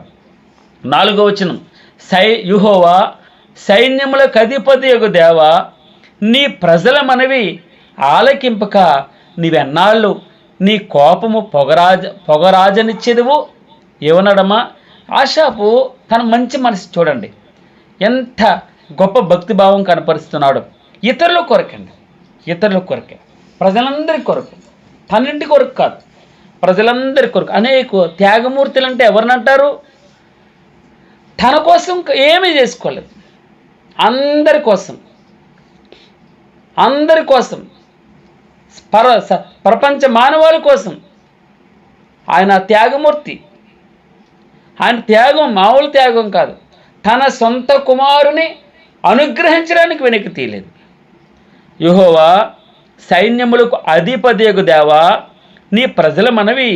4వ వచనం యెహోవా సైన్యములకు అధిపతియగు దేవా, నీ ప్రజల మనవి ఆలకింపక నీవెన్నాళ్ళు నీ కోపము పొగరాజనిచ్చేదువు. ఏమన్నాడమ్మా? ఆషాపు తన మంచి మనసు చూడండి, ఎంత గొప్ప భక్తిభావం కనపరుస్తున్నాడు. ఇతరుల కొరకండి, ఇతరుల కొరకే, ప్రజలందరి కొరకు, తన్నింటి కొరకు కాదు, ప్రజలందరి కొరకు. అనేక త్యాగమూర్తులు అంటే ఎవరినంటారు? తన కోసం ఏమీ చేసుకోలేదు, అందరి కోసం, అందరి కోసం, ప్రపంచ మానవాళి కోసం ఆయన త్యాగమూర్తి. ఆయన త్యాగం మామూలు త్యాగం కాదు, తన సొంత కుమారుని అనుగ్రహించడానికి వెనక్కి తీయలేదు. యెహోవా సైన్యములకు అధిపతియగు దేవా, నీ ప్రజల మనవి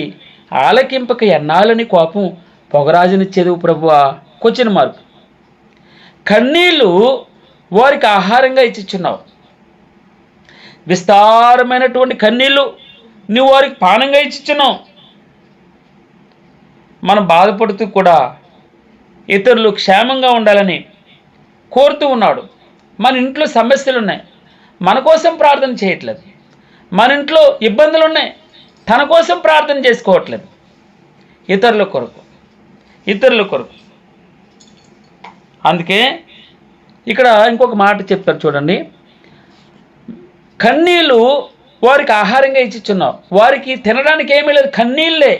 ఆలకింపక ఎన్నాళ్ళని కోపం పొగరాజనిచ్చేది ప్రభువా. Question mark. కన్నీళ్ళు వారికి ఆహారంగా ఇచ్చిచున్నావు, విస్తారమైనటువంటి కన్నీళ్ళు నువ్వు వారికి పానంగా ఇచ్చిచున్నావు. మనం బాధపడుతూ కూడా ఇతరులు క్షేమంగా ఉండాలని కోరుతూ ఉన్నాడు. మన ఇంట్లో సమస్యలు ఉన్నాయి, మన కోసం ప్రార్థన చేయట్లేదు. మన ఇంట్లో ఇబ్బందులు ఉన్నాయి, తన కోసం ప్రార్థన చేసుకోవట్లేదు. ఇతరుల కొరకు, ఇతరుల కొరకు. అందుకే ఇక్కడ ఇంకొక మాట చెప్తారు చూడండి, కన్నీళ్ళు వారికి ఆహారంగా ఇచ్చిచున్నావు. వారికి తినడానికి ఏమీ లేదు, కన్నీళ్ళే.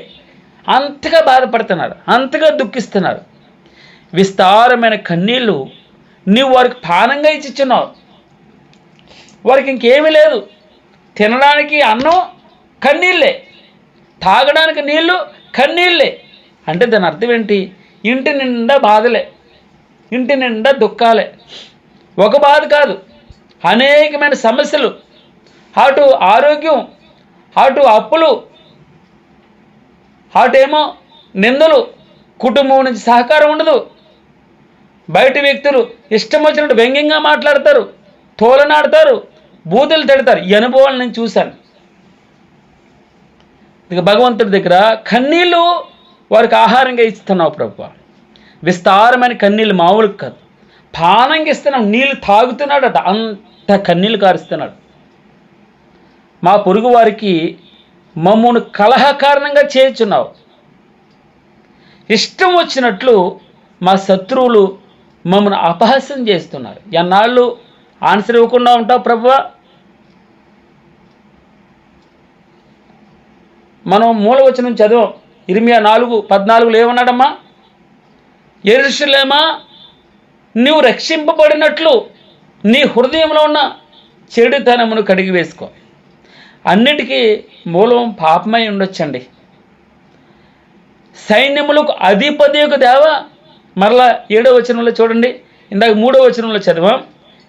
అంతగా బాధపడుతున్నారు, అంతగా దుఃఖిస్తున్నారు. విస్తారమైన కన్నీళ్ళు నీవు వారికి పానంగా ఇచ్చిచున్నావు. వారికి ఇంకేమీ లేదు, తినడానికి అన్నం కన్నీళ్ళే, తాగడానికి నీళ్ళు కన్నీళ్ళే. అంటే దాని అర్థం ఏంటి? ఇంటి నిండా బాధలే, ఇంటి నిండా దుఃఖాలే. ఒక బాధ కాదు, అనేకమైన సమస్యలు. అటు ఆరోగ్యం, అటు అప్పులు, అటేమో నిందలు, కుటుంబం నుంచి సహకారం ఉండదు, బయట వ్యక్తులు ఇష్టం వచ్చినట్టు వ్యంగ్యంగా మాట్లాడతారు, తోలనాడతారు, బూతులు తిడతారు. ఈ అనుభవాలు నేను చూశాను. ఇక భగవంతుడి దగ్గర కన్నీళ్ళు వారికి ఆహారంగా ఇస్తున్నావు ప్రభువా. విస్తారమైన కన్నీళ్ళు మామూలుగా కాదు, పానంగా ఇస్తున్నావు. నీళ్ళు తాగుతున్నాడట, అంత కన్నీళ్ళు కారుస్తున్నాడు. మా పొరుగు వారికి మమ్మను కలహ కారణంగా చేర్చున్నావు. ఇష్టం వచ్చినట్లు మా శత్రువులు మమ్మల్ని అపహాస్యం చేస్తున్నారు. ఎన్నాళ్ళు ఆన్సర్ ఇవ్వకుండా ఉంటావు ప్రభువా? మనం మూలవచనం చదివాం, ఇర్మియా 4:14 ఏమన్నాడమ్మా? యెరూషలేమా, నీవు రక్షింపబడినట్లు నీ హృదయంలో ఉన్న చెడుతనమును కడిగి వేసుకో. అన్నిటికీ మూలం పాపమై ఉండొచ్చండి. సైన్యములకు అధిపతియగు దేవా, మరలా 7వ వచనంలో చూడండి, ఇందాక 3వ వచనంలో చదివాం,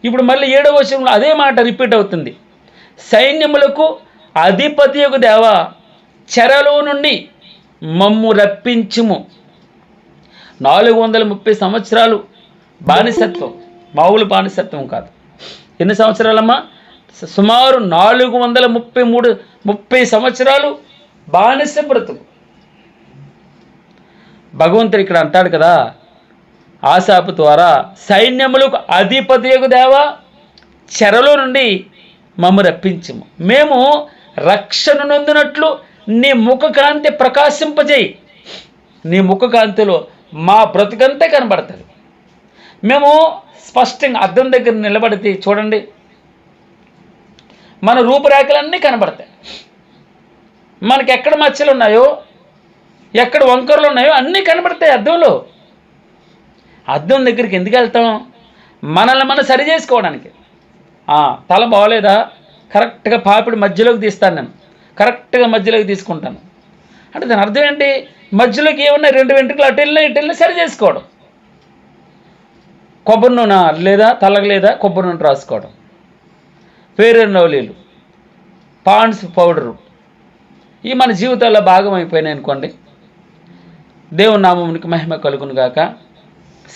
ఇప్పుడు మళ్ళీ 7వ వచనంలో అదే మాట రిపీట్ అవుతుంది. సైన్యములకు అధిపతియగు దేవా, చెరలో నుండి మమ్ము రప్పించుము. 430 సంవత్సరాలు బానిసత్వం, మామూలు బానిసత్వం కాదు. ఎన్ని సంవత్సరాలమ్మా? సుమారు 430 సంవత్సరాలు బానిస బ్రతుకు. భగవంతుడు ఇక్కడ అంటాడు కదా, ఆసాపు ద్వారా సైన్యములకు అధిపతియగు దేవా, చెరలో నుండి మమ్ము రప్పించుము. మేము రక్షణ నొందినట్లు నీ ముఖకాంతి ప్రకాశింపజేయి. నీ ముఖకాంతిలో మా బ్రతుకంతా కనబడుతుంది. మేము స్పష్టంగా అద్దం దగ్గర నిలబడితే చూడండి, మన రూపురేఖలన్నీ కనబడతాయి. మనకి ఎక్కడ మచ్చలు ఉన్నాయో, ఎక్కడ వంకరలు ఉన్నాయో అన్నీ కనబడతాయి అద్దంలో. అద్దం దగ్గరికి ఎందుకు వెళ్తాం? మనల్ని మనం సరి చేసుకోవడానికి. తల బాగోలేదా, కరెక్ట్గా పాపిడి మధ్యలోకి తీస్తాను నేను, కరెక్ట్గా మధ్యలోకి తీసుకుంటాను అంటే దాని అర్థం ఏంటి? మధ్యలోకి ఏమన్నా 2 వెంట్రుకలు అటు వెళ్ళినా ఇటు వెళ్ళినా సరి చేసుకోవడం. కొబ్బరి నూనె లేదా తలకు లేదా కొబ్బరి నూనె రాసుకోవడం, ఫెయిర్ అండ్ లవ్లీలు, పాండ్స్ పౌడరు, ఇవి మన జీవితాల్లో భాగం అయిపోయినాయి అనుకోండి. దేవుని నామమునికి మహిమ కలుగును గాక.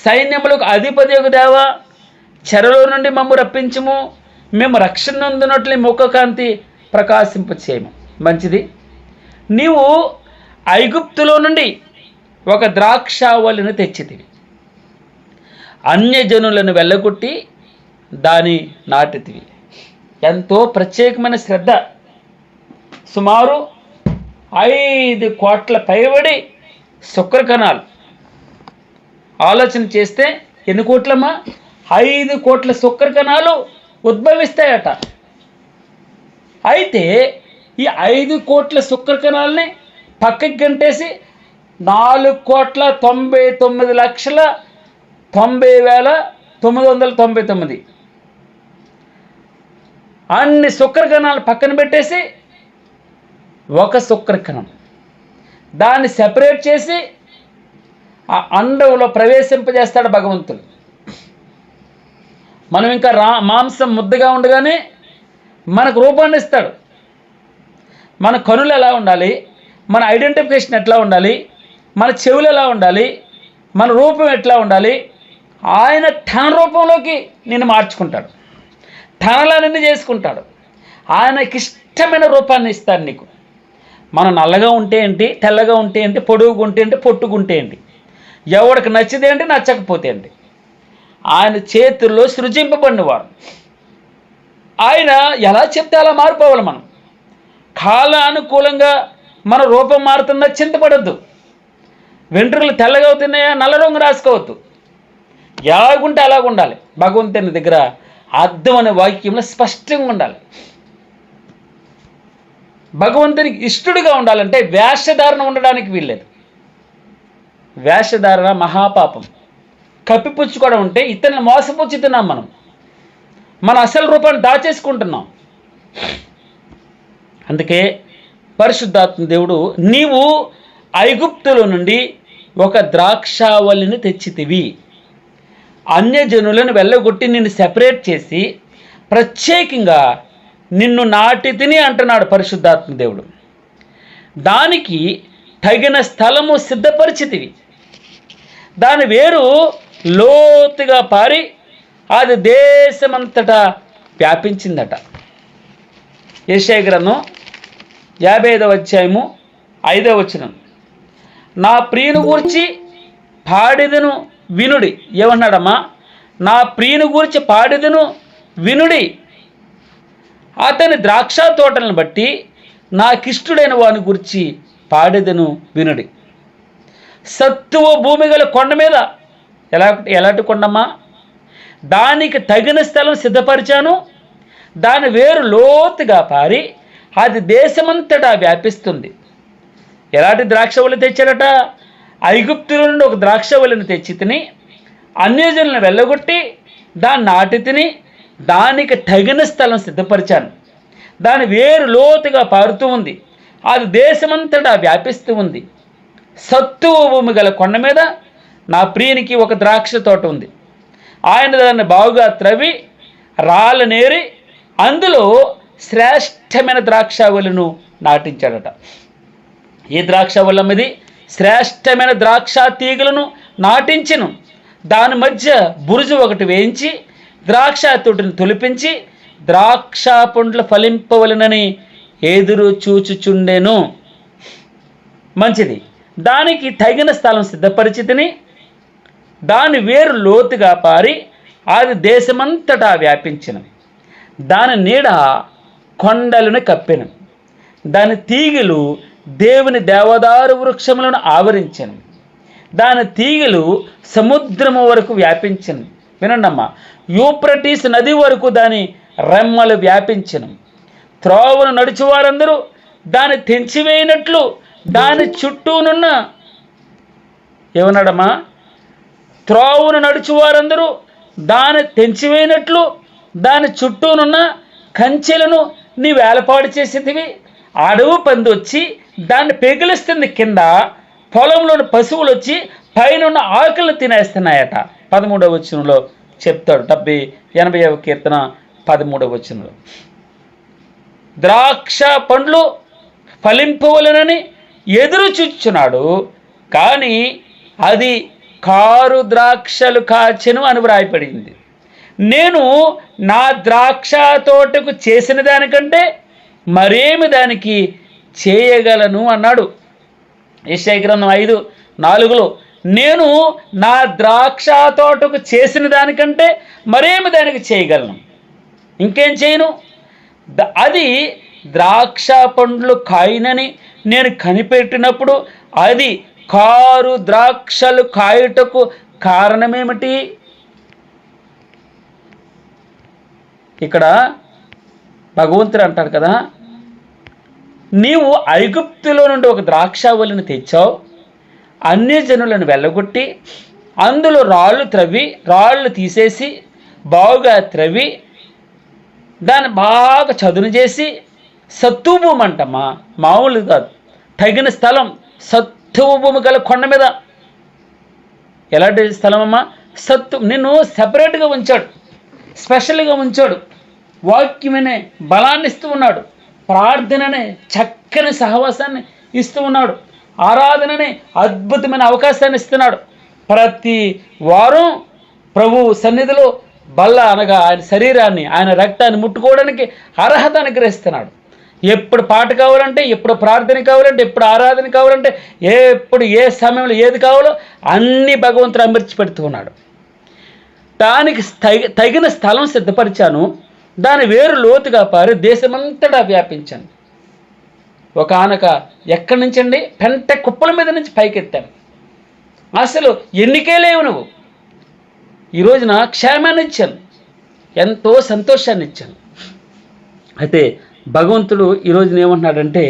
సైన్యములకు అధిపతియగు దేవా, చెరలో నుండి మమ్ము రప్పించుము, మేము రక్షణ నొందినట్లు ముఖకాంతి ప్రకాశింపచేయము. మంచిది. నీవు ఐగుప్తులో నుండి ఒక ద్రాక్షావళిని తెచ్చితివి, అన్యజనులను వెళ్ళగొట్టి దాని నాటితివి. ఎంతో ప్రత్యేకమైన శ్రద్ధ. సుమారు 5 కోట్ల పైబడి శుక్రకణాలు. ఆలోచన చేస్తే ఎన్ని కోట్లమ్మా? 5 కోట్ల శుక్రకణాలు ఉద్భవిస్తాయట. అయితే ఈ 5 కోట్ల శుక్రకణాలని పక్కకి గంటేసి 4,99,90,999 అన్ని శుక్రకణాలు పక్కన పెట్టేసి ఒక శుక్రకణం దాన్ని సెపరేట్ చేసి ఆ అండంలో ప్రవేశింపజేస్తాడు భగవంతుడు. మనం ఇంకా మాంసం ముద్దగా ఉండగానే మనకు రూపాన్ని ఇస్తాడు. మన కనులు ఎలా ఉండాలి, మన ఐడెంటిఫికేషన్ ఎట్లా ఉండాలి, మన చెవులు ఎలా ఉండాలి, మన రూపం ఎట్లా ఉండాలి, ఆయన తన రూపంలోకి నిన్ను మార్చుకుంటాడు, తనలా నిన్ను చేసుకుంటాడు. ఆయనకిష్టమైన రూపాన్ని ఇస్తాడు నీకు. మనం నల్లగా ఉంటే ఏంటి, తెల్లగా ఉంటే ఏంటి, పొడుగుగా ఉంటే ఏంటి, పొట్టుకుంటే ఏంటి, ఎవడికి నచ్చిదేంటి, నచ్చకపోతే ఏంటి, ఆయన చేతుల్లో సృజింపబడినవాడు. ఆయన ఎలా చెప్తే అలా మారిపోవాలి. మనం కాలానుకూలంగా మన రూపం మారుతున్నా చింతపడద్దు. వెంట్రుకలు తెల్లగా అవుతున్నాయా, నల్ల రంగు రాసుకోవద్దు. ఎలాగుంటే అలాగ ఉండాలి. భగవంతుని దగ్గర అర్థం అనే వాక్యంలో స్పష్టంగా ఉండాలి. భగవంతునికి ఇష్టడుగా ఉండాలంటే వేషధారణ ఉండడానికి వీల్లేదు. వేషధారణ మహాపాపం. కప్పిపుచ్చుకోవడం ఉంటే ఇతరులను మోసపుచ్చుతున్నాం. మన అసలు రూపాన్ని దాచేసుకుంటున్నాం. అందుకే పరిశుద్ధాత్మ దేవుడు, నీవు ఐగుప్తులో నుండి ఒక ద్రాక్షావళిని తెచ్చితివి, అన్యజనులను వెళ్ళగొట్టి నిన్ను సెపరేట్ చేసి ప్రత్యేకంగా నిన్ను నాటి తిని అంటున్నాడు పరిశుద్ధాత్మ దేవుడు. దానికి తగిన స్థలము సిద్ధపరిచితివి. దాని వేరు లోతుగా పారి అది దేశమంతటా వ్యాపించిందట. యెషయా గ్రంథం 55వ అధ్యాయము 5వ వచనం. నా ప్రియుని గూర్చి పాడెదను వినుడి. ఏమన్నాడమ్మా? నా ప్రియుని గూర్చి పాడెదను వినుడి, అతని ద్రాక్ష తోటలను బట్టి నాకిష్టుడైన వాని గురించి పాడెదను వినుడి. సత్తువ భూమి గల కొండ మీద, ఎలాంటి కొండమ్మా? దానికి తగిన స్థలం సిద్ధపరిచాను, దాని వేరు లోతుగా పారి అది దేశమంతటా వ్యాపిస్తుంది. ఎలాంటి ద్రాక్షవల్లి తెచ్చాడట? ఐగుప్తుల నుండి ఒక ద్రాక్షవల్లిని తెచ్చి తిని అన్యజనులను వెళ్ళగొట్టి దాన్ని నాటి తిని దానికి తగిన స్థలం సిద్ధపరిచాను. దాని వేరు లోతుగా పారుతూ ఉంది, అది దేశమంతటా వ్యాపిస్తూ ఉంది. సత్తువ భూమి గల కొండ మీద నా ప్రియునికి ఒక ద్రాక్ష తోట ఉంది. ఆయన దాన్ని బాగుగా త్రవ్వి రాళ్ళనేరి అందులో శ్రేష్టమైన ద్రాక్షావళిను నాటించాడట. ఈ ద్రాక్షావళి మీద శ్రేష్టమైన ద్రాక్ష తీగలను నాటించెను. దాని మధ్య బురుజు ఒకటి వేయించి ద్రాక్ష తోటిని తొలిపించి ద్రాక్ష పండ్లు ఫలింపవలెనని ఎదురు చూచుచుండెను. మంచిది. దానికి తగిన స్థలం సిద్ధపరిచి తిని దాని వేరు లోతుగా పారి అది దేశమంతటా వ్యాపించెను. దాని నీడ కొండలను కప్పెను. దాని తీగలు దేవుని దేవదారు వృక్షములను ఆవరించెను. దాని తీగలు సముద్రము వరకు వ్యాపించెను. వినండమ్మా, యూప్రటీస్ నది వరకు దాని రెమ్మలు వ్యాపించెను. త్రోవను నడిచేవారందరూ దాన్ని తెంచివేయినట్లు దాని చుట్టూనున్న, ఏమన్నాడమ్మా? త్రోవను నడిచేవారందరూ దాన్ని తెంచివేయినట్లు దాని చుట్టూనున్న కంచెలను నీ వేలపాడు చేసేదివి. అడవు పంది వచ్చి దాన్ని పెగిలిస్తుంది, కింద పొలంలోని పశువులు వచ్చి పైన ఆకులను తినేస్తున్నాయట. 13వ వచనంలో చెప్తాడు. 80వ కీర్తన 13వ వచనంలో ద్రాక్ష పండ్లు ఫలింపవలెనని ఎదురు చూచుచున్నాడు, కానీ అది కారు ద్రాక్షలు కాచెను అని వ్రాయబడింది. నేను నా ద్రాక్ష తోటకు చేసిన దానికంటే మరేమి దానికి చేయగలను అన్నాడు. యెషయా గ్రంథం 5:4 నేను నా ద్రాక్ష తోటకు చేసిన దానికంటే మరేమి దానికి చేయగలను, ఇంకేం చేయను. అది ద్రాక్ష పండ్లు కాయనని నేను కనిపెట్టినప్పుడు అది కారు ద్రాక్షలు కాయుటకు కారణమేమిటి? ఇక్కడ భగవంతుడు అంటాడు కదా, నీవు ఐగుప్తులో నుండి ఒక ద్రాక్షావళిని తెచ్చావు, అన్యజనులను వెళ్ళగొట్టి అందులో రాళ్ళు తీసేసి బాగుగా త్రవ్వి దాన్ని బాగా చదును చేసి సత్తువ భూమి అంటమ్మా, మామూలు కాదు, తగిన స్థలం, సత్తువ భూమి గల కొండ మీద. ఎలాంటి స్థలం అమ్మా? నిన్ను సెపరేట్గా ఉంచాడు, స్పెషల్గా ఉంచాడు. వాక్యమనే బలాన్ని ఇస్తూ ఉన్నాడు, ప్రార్థననే చక్కని సహవాసాన్ని ఇస్తూ ఉన్నాడు, ఆరాధననే అద్భుతమైన అవకాశాన్ని ఇస్తున్నాడు. ప్రతి వారం ప్రభు సన్నిధిలో బల్ల అనగా ఆయన శరీరాన్ని, ఆయన రక్తాన్ని ముట్టుకోవడానికి అర్హత అనుగ్రహిస్తున్నాడు. ఎప్పుడు పాట కావాలంటే, ఎప్పుడు ప్రార్థన కావాలంటే, ఎప్పుడు ఆరాధన కావాలంటే, ఎప్పుడు ఏ సమయంలో ఏది కావాలో అన్నీ భగవంతుడు అమర్చి పెడుతూ ఉన్నాడు. దానికి తగిన స్థలం సిద్ధపరిచాను, దాని వేరు లోతుగా పారి దేశమంతటా వ్యాపించాను. ఒక ఆనక ఎక్కడి నుంచి అండి? పెంట కుప్పల మీద నుంచి పైకెత్తాను. అసలు ఎన్నికే లేవు నువ్వు. ఈ రోజున క్షేమాన్ని ఇచ్చాను, ఎంతో సంతోషాన్ని ఇచ్చాను. అయితే భగవంతుడు ఈ రోజున ఏమంటున్నాడంటే,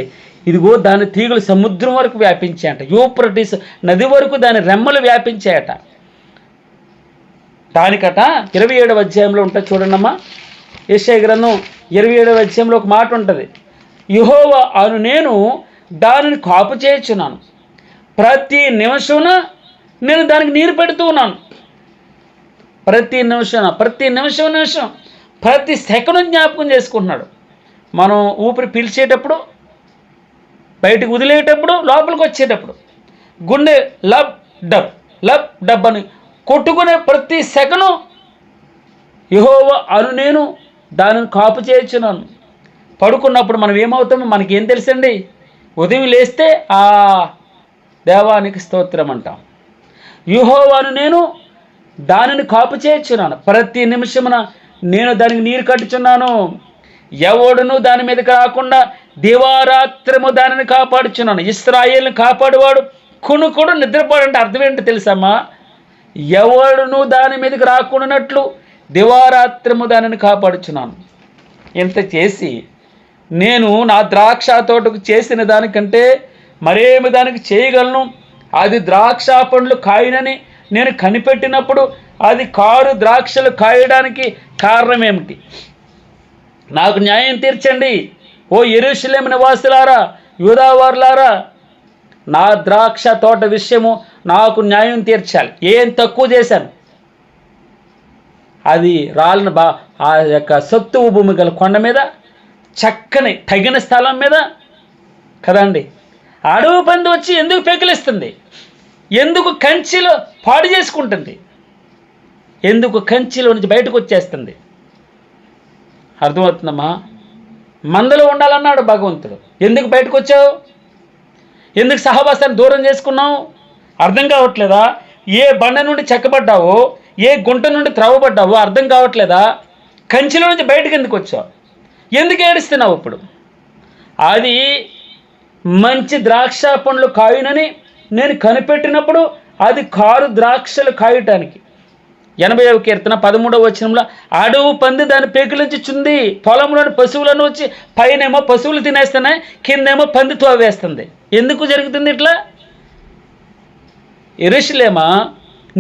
ఇదిగో దాని తీగలు సముద్రం వరకు వ్యాపించాయట, యూఫ్రటీస్ నది వరకు దాని రెమ్మలు వ్యాపించాయట. దానికట 27వ అధ్యాయంలో ఉంటుంది చూడండమ్మా. యెషయా గ్రంథం 27వ అధ్యాయంలో ఒక మాట ఉంటుంది, యెహోవా అను నేను దానిని కాపు చేయుచున్నాను, ప్రతి నిమిషమున నేను దానికి నీరు పెడుతూ ఉన్నాను. ప్రతి నిమిషం ప్రతి సెకండ్ జ్ఞాపకం చేసుకుంటున్నాడు. మనం ఊపిరి పీల్చేటప్పుడు, బయటకు వదిలేటప్పుడు, లోపలికి వచ్చేటప్పుడు గుండె లబ్ డబ్ అని కొట్టుకునే ప్రతి సెకను యెహోవా అను నేను దానిని కాపు చేయుచున్నాను. పడుకున్నప్పుడు మనం ఏమవుతామో మనకేం తెలుసండి? ఉదయం లేస్తే ఆ దేవానికి స్తోత్రం అంటాం. యెహోవాను నేను దానిని కాపు చేయుచున్నాను, ప్రతి నిమిషమున నేను దానికి నీరు కట్టుచున్నాను. ఎవడును దాని మీదకి రాకుండా దివారాత్రము దానిని కాపాడుచున్నాను. ఇశ్రాయేలుని కాపాడువాడు కునుకుడు నిద్రపోడంటే అర్థం ఏంటో తెలుసమ్మా? ఎవడును దాని మీదకి రాకుండానట్లు దివారాత్రము దానిని కాపాడుచున్నాను. ఇంత చేసి నేను నా ద్రాక్ష తోటకు చేసిన దానికంటే మరేమి దానికి చేయగలను. అది ద్రాక్ష పండ్లు కాయనని నేను కనిపెట్టినప్పుడు అది కారు ద్రాక్షలు కాయడానికి కారణం ఏమిటి? నాకు న్యాయం తీర్చండి ఓ యెరూషలేము నివాసులారా, యూదావారులారా. నా ద్రాక్ష తోట విషయము నాకు న్యాయం తీర్చాలి. ఏం తక్కువ చేశాను? అది రాళ్ళను ఆ యొక్క సత్తువ భూమి గల కొండ మీద, చక్కని తగిన స్థలం మీద కదండి. అడవి పంది వచ్చి ఎందుకు పెకిలిస్తుంది? ఎందుకు కంచిలో పాడు చేసుకుంటుంది? ఎందుకు కంచిలో నుంచి బయటకు వచ్చేస్తుంది? అర్థమవుతుందమ్మా? మందలో ఉండాలన్నాడు భగవంతుడు. ఎందుకు బయటకు వచ్చావు? ఎందుకు సహవాసాన్ని దూరం చేసుకున్నావు? అర్థం కావట్లేదా? ఏ బండ నుండి చెక్కబడ్డావో, ఏ గుంట నుండి త్రవ్వబడ్డావో అర్థం కావట్లేదా? కంచిలో నుంచి బయటకు ఎందుకు వచ్చావు? ఎందుకు ఏడుస్తున్నావు ఇప్పుడు? అది మంచి ద్రాక్ష పండ్లు కాయునని నేను కనిపెట్టినప్పుడు అది కారు ద్రాక్షలు కాయటానికి. 80వ కీర్తన 13వ వచనంలో అడవు పంది దాని పేకులించి చుంది, పొలంలోని పశువులను వచ్చి పైనేమో పశువులు తినేస్తున్నాయి, కిందేమో పంది తోవేస్తుంది. ఎందుకు జరుగుతుంది ఇట్లా? యెరూషలేమా,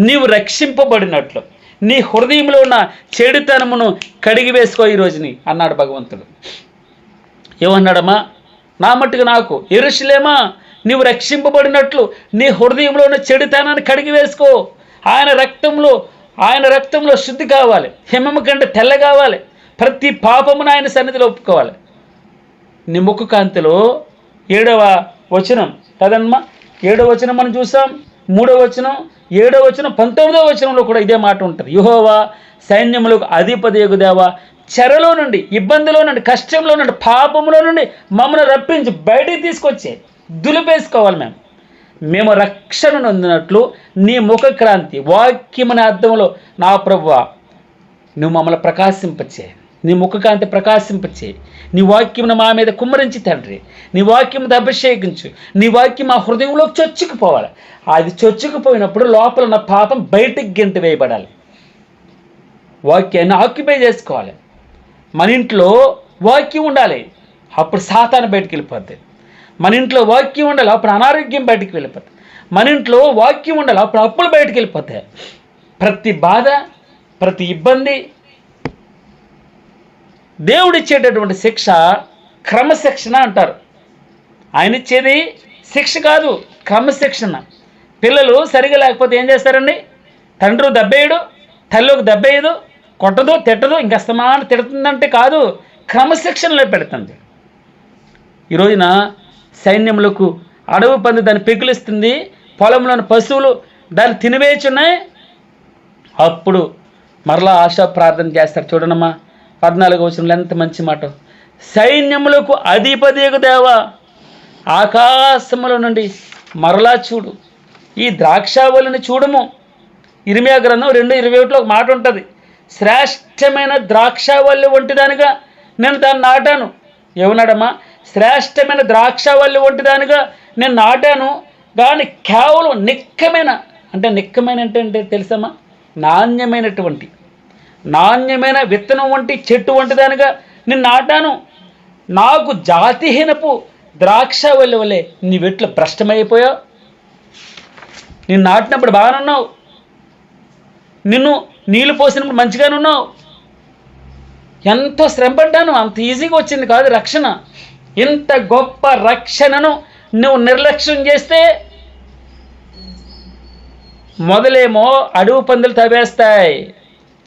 నీవు రక్షింపబడినట్లు నీ హృదయంలో ఉన్న చెడుతనమును కడిగి వేసుకో ఈ రోజుని అన్నాడు భగవంతుడు. ఏమన్నాడమ్మా? నా మట్టుకు నాకు, యెరూషలేమా నీవు రక్షింపబడినట్లు నీ హృదయంలో ఉన్న చెడుతనాన్ని కడిగి వేసుకో. ఆయన రక్తంలో శుద్ధి కావాలి, హిమము కంటే తెల్ల కావాలి, ప్రతి పాపమును ఆయన సన్నిధిలో ఒప్పుకోవాలి. నీ ముఖ కాంతిలో 7వ వచనం కదమ్మా, 7వ వచనం మనం చూసాం. 3వ వచనం, 7వ వచనం, 19వ వచనంలో కూడా ఇదే మాట ఉంటుంది. యెహోవా సైన్యములకు అధిపతియగు దేవా, చెరలో నుండి, ఇబ్బందిలో నుండి, కష్టంలో నుండి, పాపంలో నుండి మమ్మల్ని రప్పించి బయటికి తీసుకొచ్చే దులిపేసుకోవాలి. మేము రక్షణ నొందినట్లు నీ ముఖక్రాంతి వాక్యమనే అర్థంలో నా ప్రభువా నువ్వు మమ్మల్ని ప్రకాశింపచే, నీ ముఖకాంతి ప్రకాశింపచే, నీ వాక్యమును మా మీద కుమ్మరించి తండ్రి, నీ వాక్యముతో అభిషేకించు, నీ వాక్యం మా హృదయంలోకి చొచ్చుకుపోవాలి. అది చొచ్చుకుపోయినప్పుడు లోపల ఉన్న పాపం బయటికి గెంటి వేయబడాలి. వాక్యాన్ని ఆక్యుపై చేసుకోవాలి. మన ఇంట్లో వాక్యం ఉండాలి, అప్పుడు సాతాను బయటికి వెళ్ళిపోద్ది. మన ఇంట్లో వాక్యం ఉండాలి, అప్పుడు అనారోగ్యం బయటికి వెళ్ళిపోతుంది. మన ఇంట్లో వాక్యం ఉండాలి, అప్పుడు అప్పులు బయటికి వెళ్ళిపోతాయి. ప్రతి బాధ, ప్రతి ఇబ్బంది, దేవుడిచ్చేటటువంటి శిక్ష క్రమశిక్షణ అంటారు. ఆయన ఇచ్చేది శిక్ష కాదు, క్రమశిక్షణ. పిల్లలు సరిగా లేకపోతే ఏం చేస్తారండి? తండ్రి దెబ్బేయడు, తల్లికి దెబ్బేయదు, కొట్టదు, తిట్టదు, ఇంకా అస్తమానం తిడుతుందంటే కాదు, క్రమశిక్షణలో పెడుతుంది. ఈ రోజున సైన్యములకు అడవి పంది దాన్ని పెకిలిస్తుంది, పొలంలోని పశువులు దాన్ని తినివేచున్నాయి. అప్పుడు మరలా ఆశా ప్రార్థన చేస్తారు. చూడనమ్మా 14వ వచనంలో ఎంత మంచి మాట. సైన్యములకు అధిపతియగు దేవా, ఆకాశముల నుండి మరలా చూడు, ఈ ద్రాక్షావళిని చూడము. ఇర్మియా గ్రంథం 2:21లో ఒక మాట ఉంటుంది. శ్రేష్టమైన ద్రాక్షావల్లి వంటిదానిగా నేను దాన్ని నాటాను. ఏమన్నాడమ్మా? శ్రేష్టమైన ద్రాక్షావల్లి వంటిదానిగా నేను నాటాను, కానీ కేవలం నిక్కమైన అంటే తెలుసమ్మా, నాణ్యమైన విత్తనం వంటి చెట్టు వంటిదానిగా నేను నాటాను. నాకు జాతిహీనపు ద్రాక్షావల్లి వల్లే నీవెట్లా భ్రష్టమైపోయావు. నేను నాటినప్పుడు బాగానే ఉన్నావు, నిన్ను నీళ్ళు పోసినప్పుడు మంచిగానే ఉన్నావు, ఎంతో శ్రమపడ్డాను, అంత ఈజీగా వచ్చింది కాదు రక్షణ. ఇంత గొప్ప రక్షణను నువ్వు నిర్లక్ష్యం చేస్తే మొదలేమో అడవి పందులు తవ్వేస్తాయి,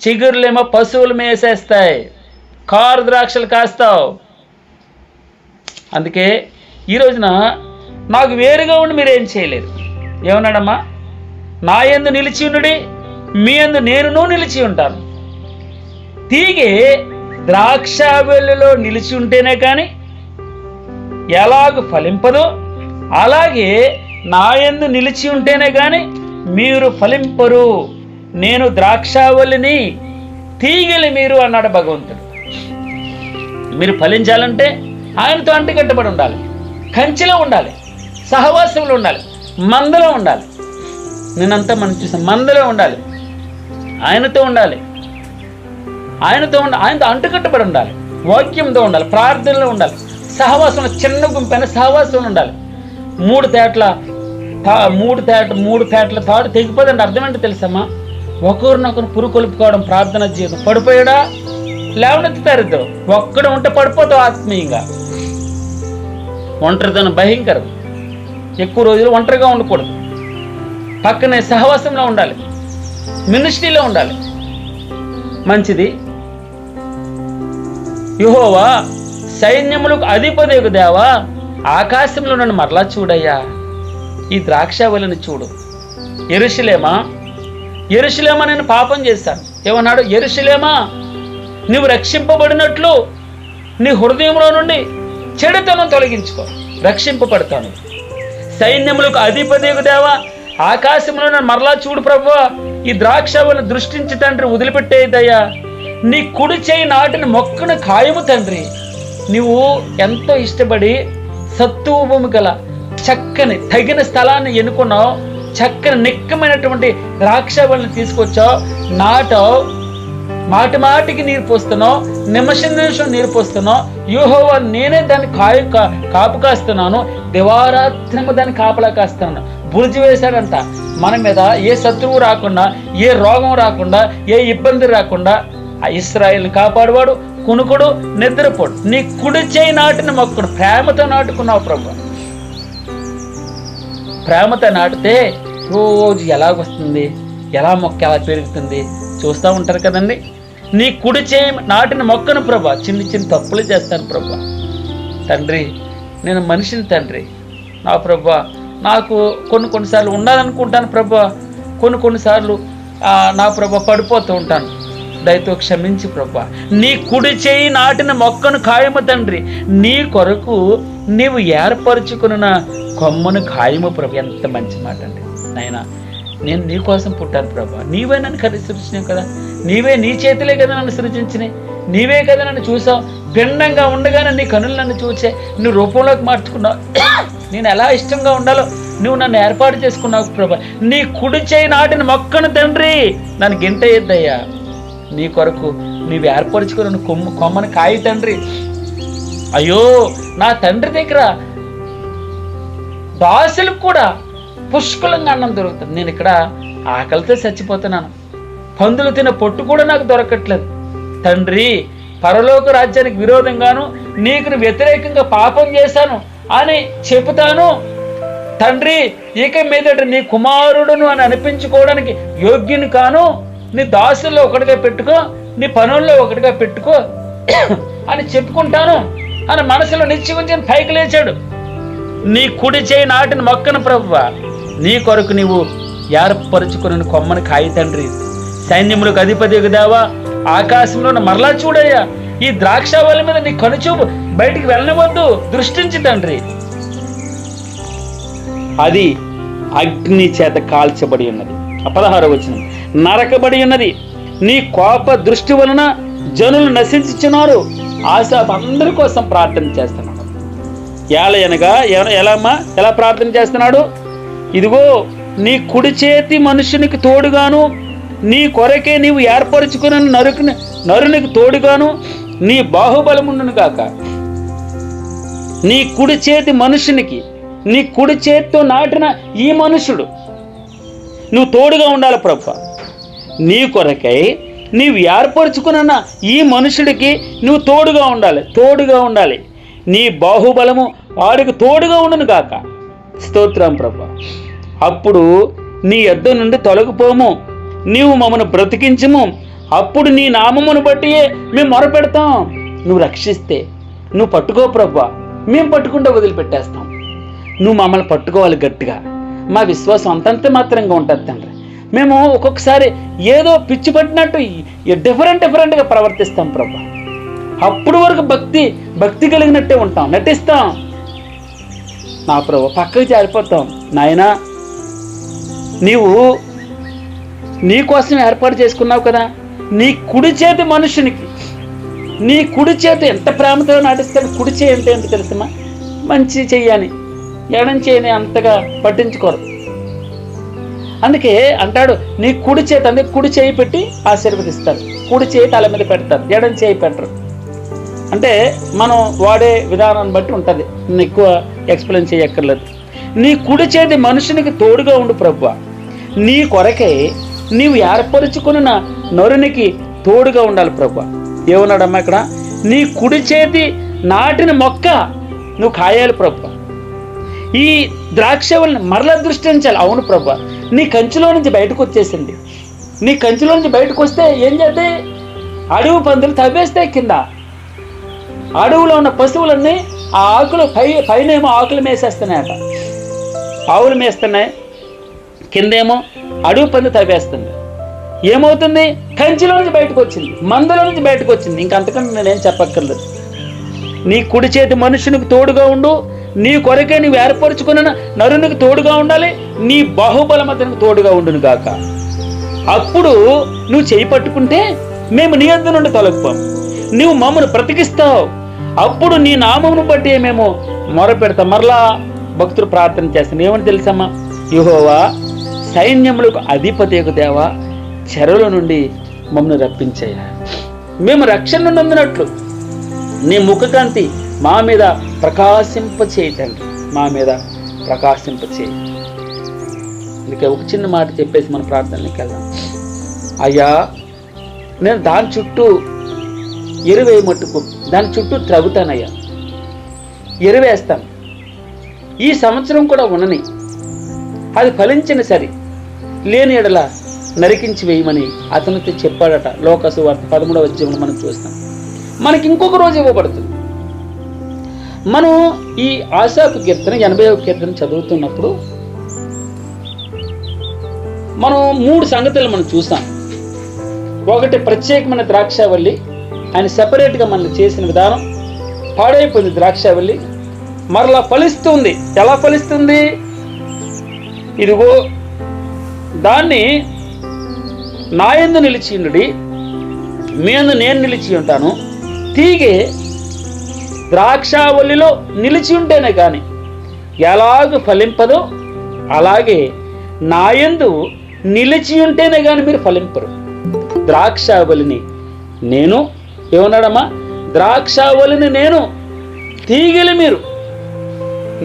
చిగురులేమో పశువులు మేసేస్తాయి, కారు ద్రాక్షలు కాస్తావు. అందుకే ఈ రోజున నాకు వేరుగా ఉండి మీరేం చేయలేరు. ఏమన్నాడమ్మా? నా యందు నిలిచి ఉండుడి, మీ యందు నేనును నిలిచి ఉంటాను. తీగే ద్రాక్షావల్లిలో నిలిచి ఉంటేనే కానీ ఎలాగ ఫలింపదో, అలాగే నా యందు నిలిచి ఉంటేనే కానీ మీరు ఫలింపరు. నేను ద్రాక్షావల్లిని, తీగలి మీరు అన్నాడు భగవంతుడు. మీరు ఫలించాలంటే ఆయనతో అంటికట్టబడి ఉండాలి, కంచెలో ఉండాలి, సహవాసంలో ఉండాలి, మందలో ఉండాలి. నేనంతా మనం చూసాను, మందలో ఉండాలి, ఆయనతో ఉండాలి, ఆయనతో అంటుకట్టబడి ఉండాలి, వాక్యంతో ఉండాలి, ప్రార్థనలో ఉండాలి, సహవాసంలో, చిన్న గుంపైన సహవాసంలో ఉండాలి. మూడు పేటల తాడు తెగిపోదండి. అర్థం ఏంటో తెలుసమ్మా? ఒకరినొకరు పురుగు కొలుపుకోవడం ప్రార్థన జీవితం. పడిపోయాడా లేవనెత్తుతారు ఇద్దరు. ఒక్కడు ఉంటే పడిపోతావు ఆత్మీయంగా. ఒంటరితనం భయంకరం. ఎక్కువ రోజులు ఒంటరిగా ఉండకూడదు, పక్కనే సహవాసంలో ఉండాలి, మినిస్ట్రీలో ఉండాలి. మంచిది. యెహోవా సైన్యములకు అధిపతియగు దేవా, ఆకాశంలో నన్ను మరలా చూడయ్యా, ఈ ద్రాక్షావళిని చూడు. యెరూషలేమా నేను పాపం చేశాను. ఏమన్నాడు? యెరూషలేమా నువ్వు రక్షింపబడినట్లు నీ హృదయంలో నుండి చెడుతనం తొలగించుకో, రక్షింపబడతాను. సైన్యములకు అధిపతియగు దేవా, ఆకాశంలో నన్ను మరలా చూడు ప్రభువా, ఈ ద్రాక్షావళిని దృష్టించి తండ్రి వదిలిపెట్టేదయ్యా. నీ కుడి చేయి నాటిన మొక్కను ఖాయము తండ్రి. నువ్వు ఎంతో ఇష్టపడి సత్తువ భూమి గల చక్కని తగిన స్థలాన్ని ఎన్నుకున్నావు, చక్కని నిక్కమైనటువంటి ద్రాక్షావళిని తీసుకొచ్చావు, నాటావు, మాటి మాటికి నీరు పోస్తున్నావు, నిమిషం నీరు పోస్తున్నావు. యెహోవా నేనే దాన్ని కాపు కాస్తున్నాను, దివారాత్రము దాన్ని కాపలా కాస్తున్నాను. బురుజు వేశాడంట మన మీద, ఏ శత్రువు రాకుండా, ఏ రోగం రాకుండా, ఏ ఇబ్బంది రాకుండా. ఆ ఇశ్రాయేలుని కాపాడువాడు, కునుకుడు, నిద్రపోడు. నీ కుడి చేయి నాటిన మొక్కడు ప్రేమతో నాటుకున్నావు ప్రభు. ప్రేమతో నాటితే రోజు ఎలాగొస్తుంది, ఎలా మొక్క ఎలా పెరుగుతుంది చూస్తూ ఉంటారు కదండి. నీ కుడి చేయి నాటిన మొక్కను ప్రభా, చిన్న తప్పులు చేస్తాను ప్రభా. తండ్రి నేను మనిషిని తండ్రి, నా ప్రభా నాకు కొన్నిసార్లు ఉండాలనుకుంటాను ప్రభా, కొన్నిసార్లు నా ప్రభా పడిపోతూ ఉంటాను. దయతో క్షమించి ప్రభా. నీ కుడి చేయి నాటిన మొక్కను ఖాయము తండ్రి, నీ కొరకు నీవు ఏర్పరచుకున్న కొమ్మను ఖాయము ప్రభు. ఎంత మంచి మాట అండి నాయనా. నేను నీ కోసం పుట్టాను ప్రభా, నీవే నన్ను సృష్టించినావు కదా, నీవే నీ చేతులే కదా నన్ను సృజించినాయి, నీవే కదా నన్ను చూసావు. భిన్నంగా ఉండగానే నీ కనులు నన్ను చూసే నీ రూపంలోకి మార్చుకున్నావు. నేను ఎలా ఇష్టంగా ఉండాలో నువ్వు నన్ను ఏర్పాటు చేసుకున్నావు ప్రభా. నీ కుడి చేయి నాటిన మొక్కను తండ్రి నన్ను గింటయ్యద్దయ్యా, నీ కొరకు నీవు ఏర్పరచుకున్న కొమ్మని కాయి తండ్రి. అయ్యో నా తండ్రి దగ్గర దాసులకు కూడా పుష్కలంగా అన్నం దొరుకుతుంది, నేను ఇక్కడ ఆకలితో చచ్చిపోతున్నాను, పందులు తిన పొట్టు కూడా నాకు దొరకట్లేదు. తండ్రి, పరలోక రాజ్యానికి విరోధంగాను నీకు వ్యతిరేకంగా పాపం చేశాను అని చెబుతాను తండ్రి. ఇక మీదట నీ కుమారుడును అని అనిపించుకోవడానికి యోగ్యుని కాను, నీ దాసుల్లో ఒకటిగా పెట్టుకో, నీ పనుల్లో ఒకటిగా పెట్టుకో అని చెప్పుకుంటాను అని మనసులో నిశ్చయించి పైకి లేచాడు. నీ కుడి చేయి నాటిన మొక్కను ప్రభువా, నీ కొరకు నీవు ఏర్పరచుకుని కొమ్మని కాయి తండ్రి. సైన్యములకు అధిపతి దేవా, ఆకాశంలో మరలా చూడయ్యా, ఈ ద్రాక్షావళి మీద నీ కనుచూపు బయటికి వెళ్ళవద్దు, దృష్టించి తండ్రి. అది అగ్ని చేత కాల్చబడి ఉన్నది. 16వ వచనం, నరకబడి ఉన్నది. నీ కోప దృష్టి వలన జనులు నశించుచున్నారు. ఆసాపు అందరి కోసం ప్రార్థన చేస్తున్నాడు. ఎలా ప్రార్థన చేస్తున్నాడు? ఇదిగో నీ కుడి చేతి మనుషునికి తోడుగాను, నీ కొరకే నీవు ఏర్పరచుకున్న నరునికి తోడుగాను నీ బాహుబలముండును గాక. నీ కుడి చేతి మనుషునికి, నీ కుడి చేతితో నాటిన ఈ మనుషుడు నువ్వు తోడుగా ఉండాలి ప్రభు. నీ కొరకై నీవు ఏర్పరచుకున్న ఈ మనుషుడికి నువ్వు తోడుగా ఉండాలి. నీ బాహుబలము వాడికి తోడుగా ఉండును గాక. స్తోత్రం ప్రభు. అప్పుడు నీ యొద్ద నుండి తొలగిపోము, నీవు మమ్మను బ్రతికించుము. అప్పుడు నీ నామమును బట్టియే మేము మొరపెడతాం. నువ్వు రక్షిస్తే, నువ్వు పట్టుకో ప్రభు, మేము పట్టుకుంటే వదిలిపెట్టేస్తాం. నువ్వు మమ్మల్ని పట్టుకోవాలి గట్టిగా. మా విశ్వాసం అంతంత మాత్రంగా ఉంటుంది తండ్రి. మేము ఒక్కొక్కసారి ఏదో పిచ్చి పట్టినట్టు డిఫరెంట్గా ప్రవర్తిస్తాం ప్రభు. అప్పుడు వరకు భక్తి కలిగినట్టే ఉంటాం, నటిస్తాం. నా ప్రభు పక్కకి జారిపోతాం. నాయనా, నీవు నీ కోసం ఏర్పాటు చేసుకున్నావు కదా, నీ కుడి చేతి మనుషునికి, నీ కుడి చేతి ఎంత ప్రేమతో నటిస్తాడు. కుడి చేయి అంటే ఏంటి తెలుసమ్మా? మంచి చెయ్యని, ఎడం చేయని అంతగా పట్టించుకోరు. అందుకే అంటాడు నీ కుడి చేతి, అంటే కుడి చేయి పెట్టి ఆశీర్వదిస్తారు, కుడి చేయి తల మీద పెడతారు, ఎడం చేయి పెట్టరు. అంటే మనం వాడే విధానాన్ని బట్టి ఉంటుంది, నేను ఎక్కువ ఎక్స్ప్లెయిన్ చేయక్కర్లేదు. నీ కుడి చేతి మనుషునికి తోడుగా ఉండు ప్రభువా, నీ కొరకే నీవు ఏర్పరచుకున్న నరునికి తోడుగా ఉండాలి ప్రభువా. ఏమన్నాడమ్మా ఇక్కడ? నీ కుడి చేతి నాటిన మొక్క నువ్వు కాయాలి ప్రభువా. ఈ ద్రాక్షవల్ని మరలా దృష్టించాలి. అవును ప్రభువా, నీ కంచిలో నుంచి బయటకు వచ్చేసింది. నీ కంచిలో నుంచి బయటకు వస్తే ఏం చేస్తే అడవి పందులు తవ్వేస్తాయి కింద. అడవులో ఉన్న పశువులన్నీ ఆ ఆకులు పైనేమో ఆకులు మేసేస్తున్నాయట, ఆవులు మేస్తున్నాయి, కిందేమో అడవి పంది తవ్వేస్తుంది. ఏమవుతుంది? కంచిలో నుంచి బయటకు వచ్చింది, మందులో నుంచి బయటకు వచ్చింది. ఇంకంతకంటే నేనేం చెప్పక్కర్లేదు. నీ కుడి చేతి మనుషునికి తోడుగా ఉండు, నీ కొరకే నీవు ఏర్పరచుకున్న నరునికి తోడుగా ఉండాలి, నీ బాహుబలమతనికి తోడుగా ఉండును గాక. అప్పుడు నువ్వు చేయి పట్టుకుంటే మేము నీ యొద్ద నుండి తొలగిపోం, నువ్వు మమ్మను బ్రతికిస్తావు. అప్పుడు నీ నామమును బట్టి మేము మొరపెడతాం. మరలా భక్తులు ప్రార్థన చేస్తాను. ఏమని తెలుసమ్మా? యెహోవా సైన్యములకు అధిపతియగు దేవా, చెరల నుండి మమ్మల్ని రప్పించేయ. మేము రక్షణ నొందినట్లు నీ ముఖకాంతి మా మీద ప్రకాశింపచేయి తండ్రి, మా మీద ప్రకాశింపచేయి. అందుకే ఒక చిన్న మాట చెప్పేసి మన ప్రార్థనలోకి వెళ్దాం. అయ్యా, నేను దాని చుట్టూ ఎరువేయి మట్టుకు దాని చుట్టూ త్రవ్వుతానయ్యా, ఎరువేస్తాను. ఈ సంవత్సరం కూడా ఉన్నని అది ఫలించిన సరి, లేని ఎడల నరికించి వేయమని అతనితో చెప్పాడట. లోకాసు వార్త 13వ అధ్యాయంలో మనం చూస్తాం. మనకి ఇంకొక రోజు ఇవ్వబడుతుంది. మనం ఈ ఆశాపు కీర్తన 80వ కీర్తన చదువుతున్నప్పుడు మనం 3 సంగతులు మనం చూసాం. ఒకటి, ప్రత్యేకమైన ద్రాక్షావల్లి, ఆయన సెపరేట్గా మనం చేసిన విధానం. పాడైపోయింది ద్రాక్షావల్లి, మరలా ఫలిస్తుంది. ఎలా ఫలిస్తుంది? ఇదిగో దాన్ని నా యందు నిలిచి ఉండుడి, మీ యందు నేను నిలిచి ఉంటాను. తీగే ద్రాక్షావల్లిలో నిలిచి ఉంటేనే కానీ ఎలాగ ఫలింపదో, అలాగే నా యందు నిలిచి ఉంటేనే కానీ మీరు ఫలింపరు. ద్రాక్షావల్లిని నేను, ఏమన్నాడమ్మా? ద్రాక్షావల్లిని నేను, తీగలి మీరు,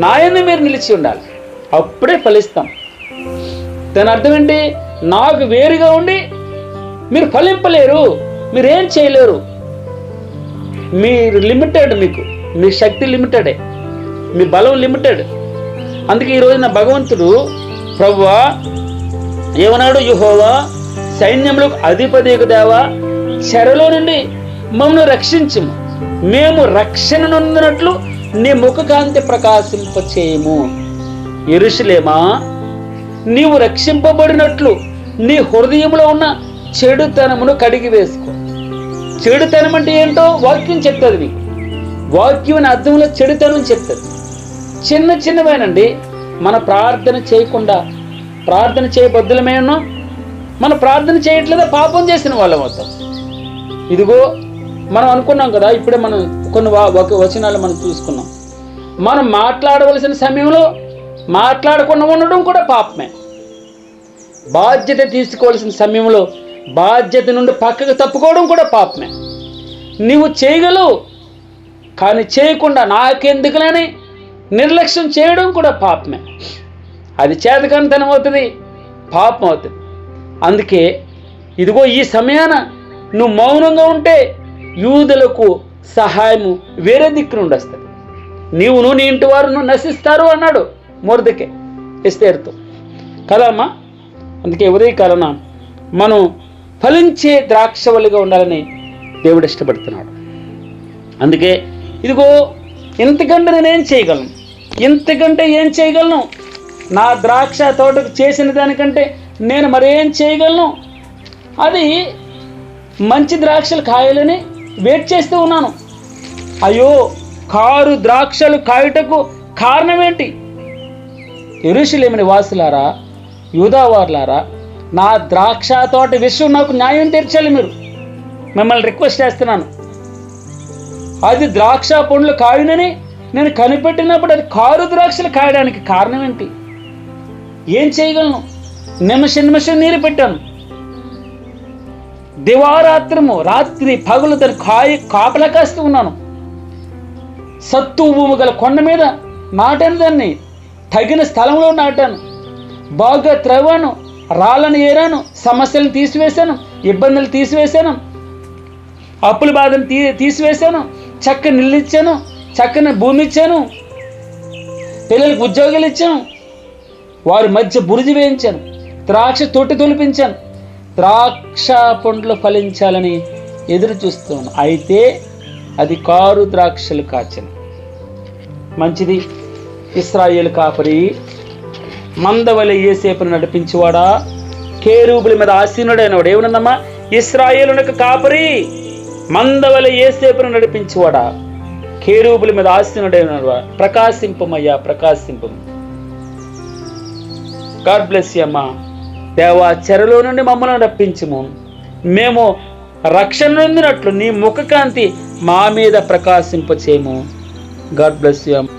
నా యందు మీరు నిలిచి ఉండాలి, అప్పుడే ఫలిస్తాం. దాని అర్థం ఏంటి? నాకు వేరుగా ఉండి మీరు ఫలింపలేరు, మీరేం చేయలేరు. మీరు లిమిటెడ్, మీ శక్తి లిమిటెడే, మీ బలం లిమిటెడ్. అందుకే ఈరోజు నా భగవంతుడు ప్రభువా ఏమన్నాడు? యెహోవా సైన్యములకు అధిపతియగు దేవా, చెరలో నుండి మమ్మల్ని రక్షించుము, మేము రక్షణ నొందినట్లు నీ ముఖకాంతి ప్రకాశింపచేయము. యెరూషలేమా, నీవు రక్షింపబడినట్లు నీ హృదయంలో ఉన్న చెడుతనమును కడిగి వేసుకో. చెడుతనం అంటే ఏంటో వాక్యం చెప్తుంది నీకు. వాక్యం అనే అర్థంలో చెడుతనం చెప్తుంది. చిన్నవేనండి. మన ప్రార్థన చేయకుండా, ప్రార్థన చేయబద్దులమే ఉన్నాం. మన ప్రార్థన చేయట్లేదా పాపం చేసిన వాళ్ళం అవుతాం. ఇదిగో మనం అనుకున్నాం కదా, ఇప్పుడే మనం కొన్ని వచనాలు మనం చూసుకున్నాం. మనం మాట్లాడవలసిన సమయంలో మాట్లాడకుండా ఉండడం కూడా పాపమే. బాధ్యత తీసుకోవాల్సిన సమయంలో బాధ్యత నుండి పక్కకు తప్పుకోవడం కూడా పాపమే. నీవు చేయగలవు, కానీ చేయకుండా నాకెందుకులని నిర్లక్ష్యం చేయడం కూడా పాపమే. అది చేతకానితనం అవుతుంది, పాపం అవుతుంది. అందుకే ఇదిగో ఈ సమయాన నువ్వు మౌనంగా ఉంటే యూదులకు సహాయము వేరే దిక్కు నుండి వస్తుంది. నీవును నీ ఇంటి వారు నశిస్తారు అన్నాడు మొర్దెకై ఎస్తేరుతో కదమ్మా. అందుకే ఉదయకాలన మనం ఫలించే ద్రాక్షవల్లిగా ఉండాలని దేవుడు ఇష్టపడుతున్నాడు. అందుకే ఇదిగో ఇంతకంటే నేనేం చేయగలను, ఇంతకంటే ఏం చేయగలను? నా ద్రాక్ష తోటకు చేసిన దానికంటే నేను మరేం చేయగలను? అది మంచి ద్రాక్షలు కాయాలని వెయిట్ చేస్తూ ఉన్నాను. అయ్యో, కారు ద్రాక్షలు కాయుటకు కారణం ఏంటి? యెరూషలేము నివాసులారా, యూదావారులారా, నా ద్రాక్ష తోట విషయం నాకు న్యాయం తీర్చాలి. మీరు, మిమ్మల్ని రిక్వెస్ట్ చేస్తున్నాను. అది ద్రాక్ష పండ్లు కాయునని నేను కనిపెట్టినప్పుడు అది కారు ద్రాక్షలు కాయడానికి కారణం ఏంటి? ఏం చేయగలను? నిమిషం నీరు పెట్టాను. దివారాత్రము, రాత్రి పగులు దాన్ని కాపలా కాస్తూ ఉన్నాను. సత్తు భూమి గల కొండ మీద నాటాను, దాన్ని తగిన స్థలంలో నాటాను, బాగా త్రవ్వాను, రాళ్ళను ఏరాను, సమస్యలను తీసివేశాను, ఇబ్బందులు తీసివేశాను, అప్పుల బాధను తీసివేశాను, చక్కని ఇల్లు ఇచ్చాను, చక్కని భూమి ఇచ్చాను, పిల్లలకు ఉద్యోగాలు ఇచ్చాను, వారి మధ్య బురిజి వేయించాను, ద్రాక్ష తొట్టి తొలిపించాను. ద్రాక్ష పండ్లు ఫలించాలని ఎదురు చూస్తున్నాను. అయితే అది కారు ద్రాక్షలు కాచను. మంచిది. ఇశ్రాయేలు కాపరి, మందవలె యోసేపును నడిపించేవాడా, కేరూబుల మీద ఆసీనుడైన వాడు. ఏమన్నమ్మా? ఇశ్రాయేలునకు కాపరి, మందవలె యోసేపును నడిపించేవాడా, కేరూబుల మీద ఆసీనుడైన వాడు. ప్రకాశింపమయ్యా, ప్రకాశింపము. గాడ్ బ్లెస్ యూ అమ్మా. దేవా, చెరలో నుండి మమ్మల్ని రప్పించుము, మేము రక్షణ నొందినట్లు నీ ముఖకాంతి మా మీద ప్రకాశింపచేయము. గాడ్ బ్లెస్ యూ అమ్మా.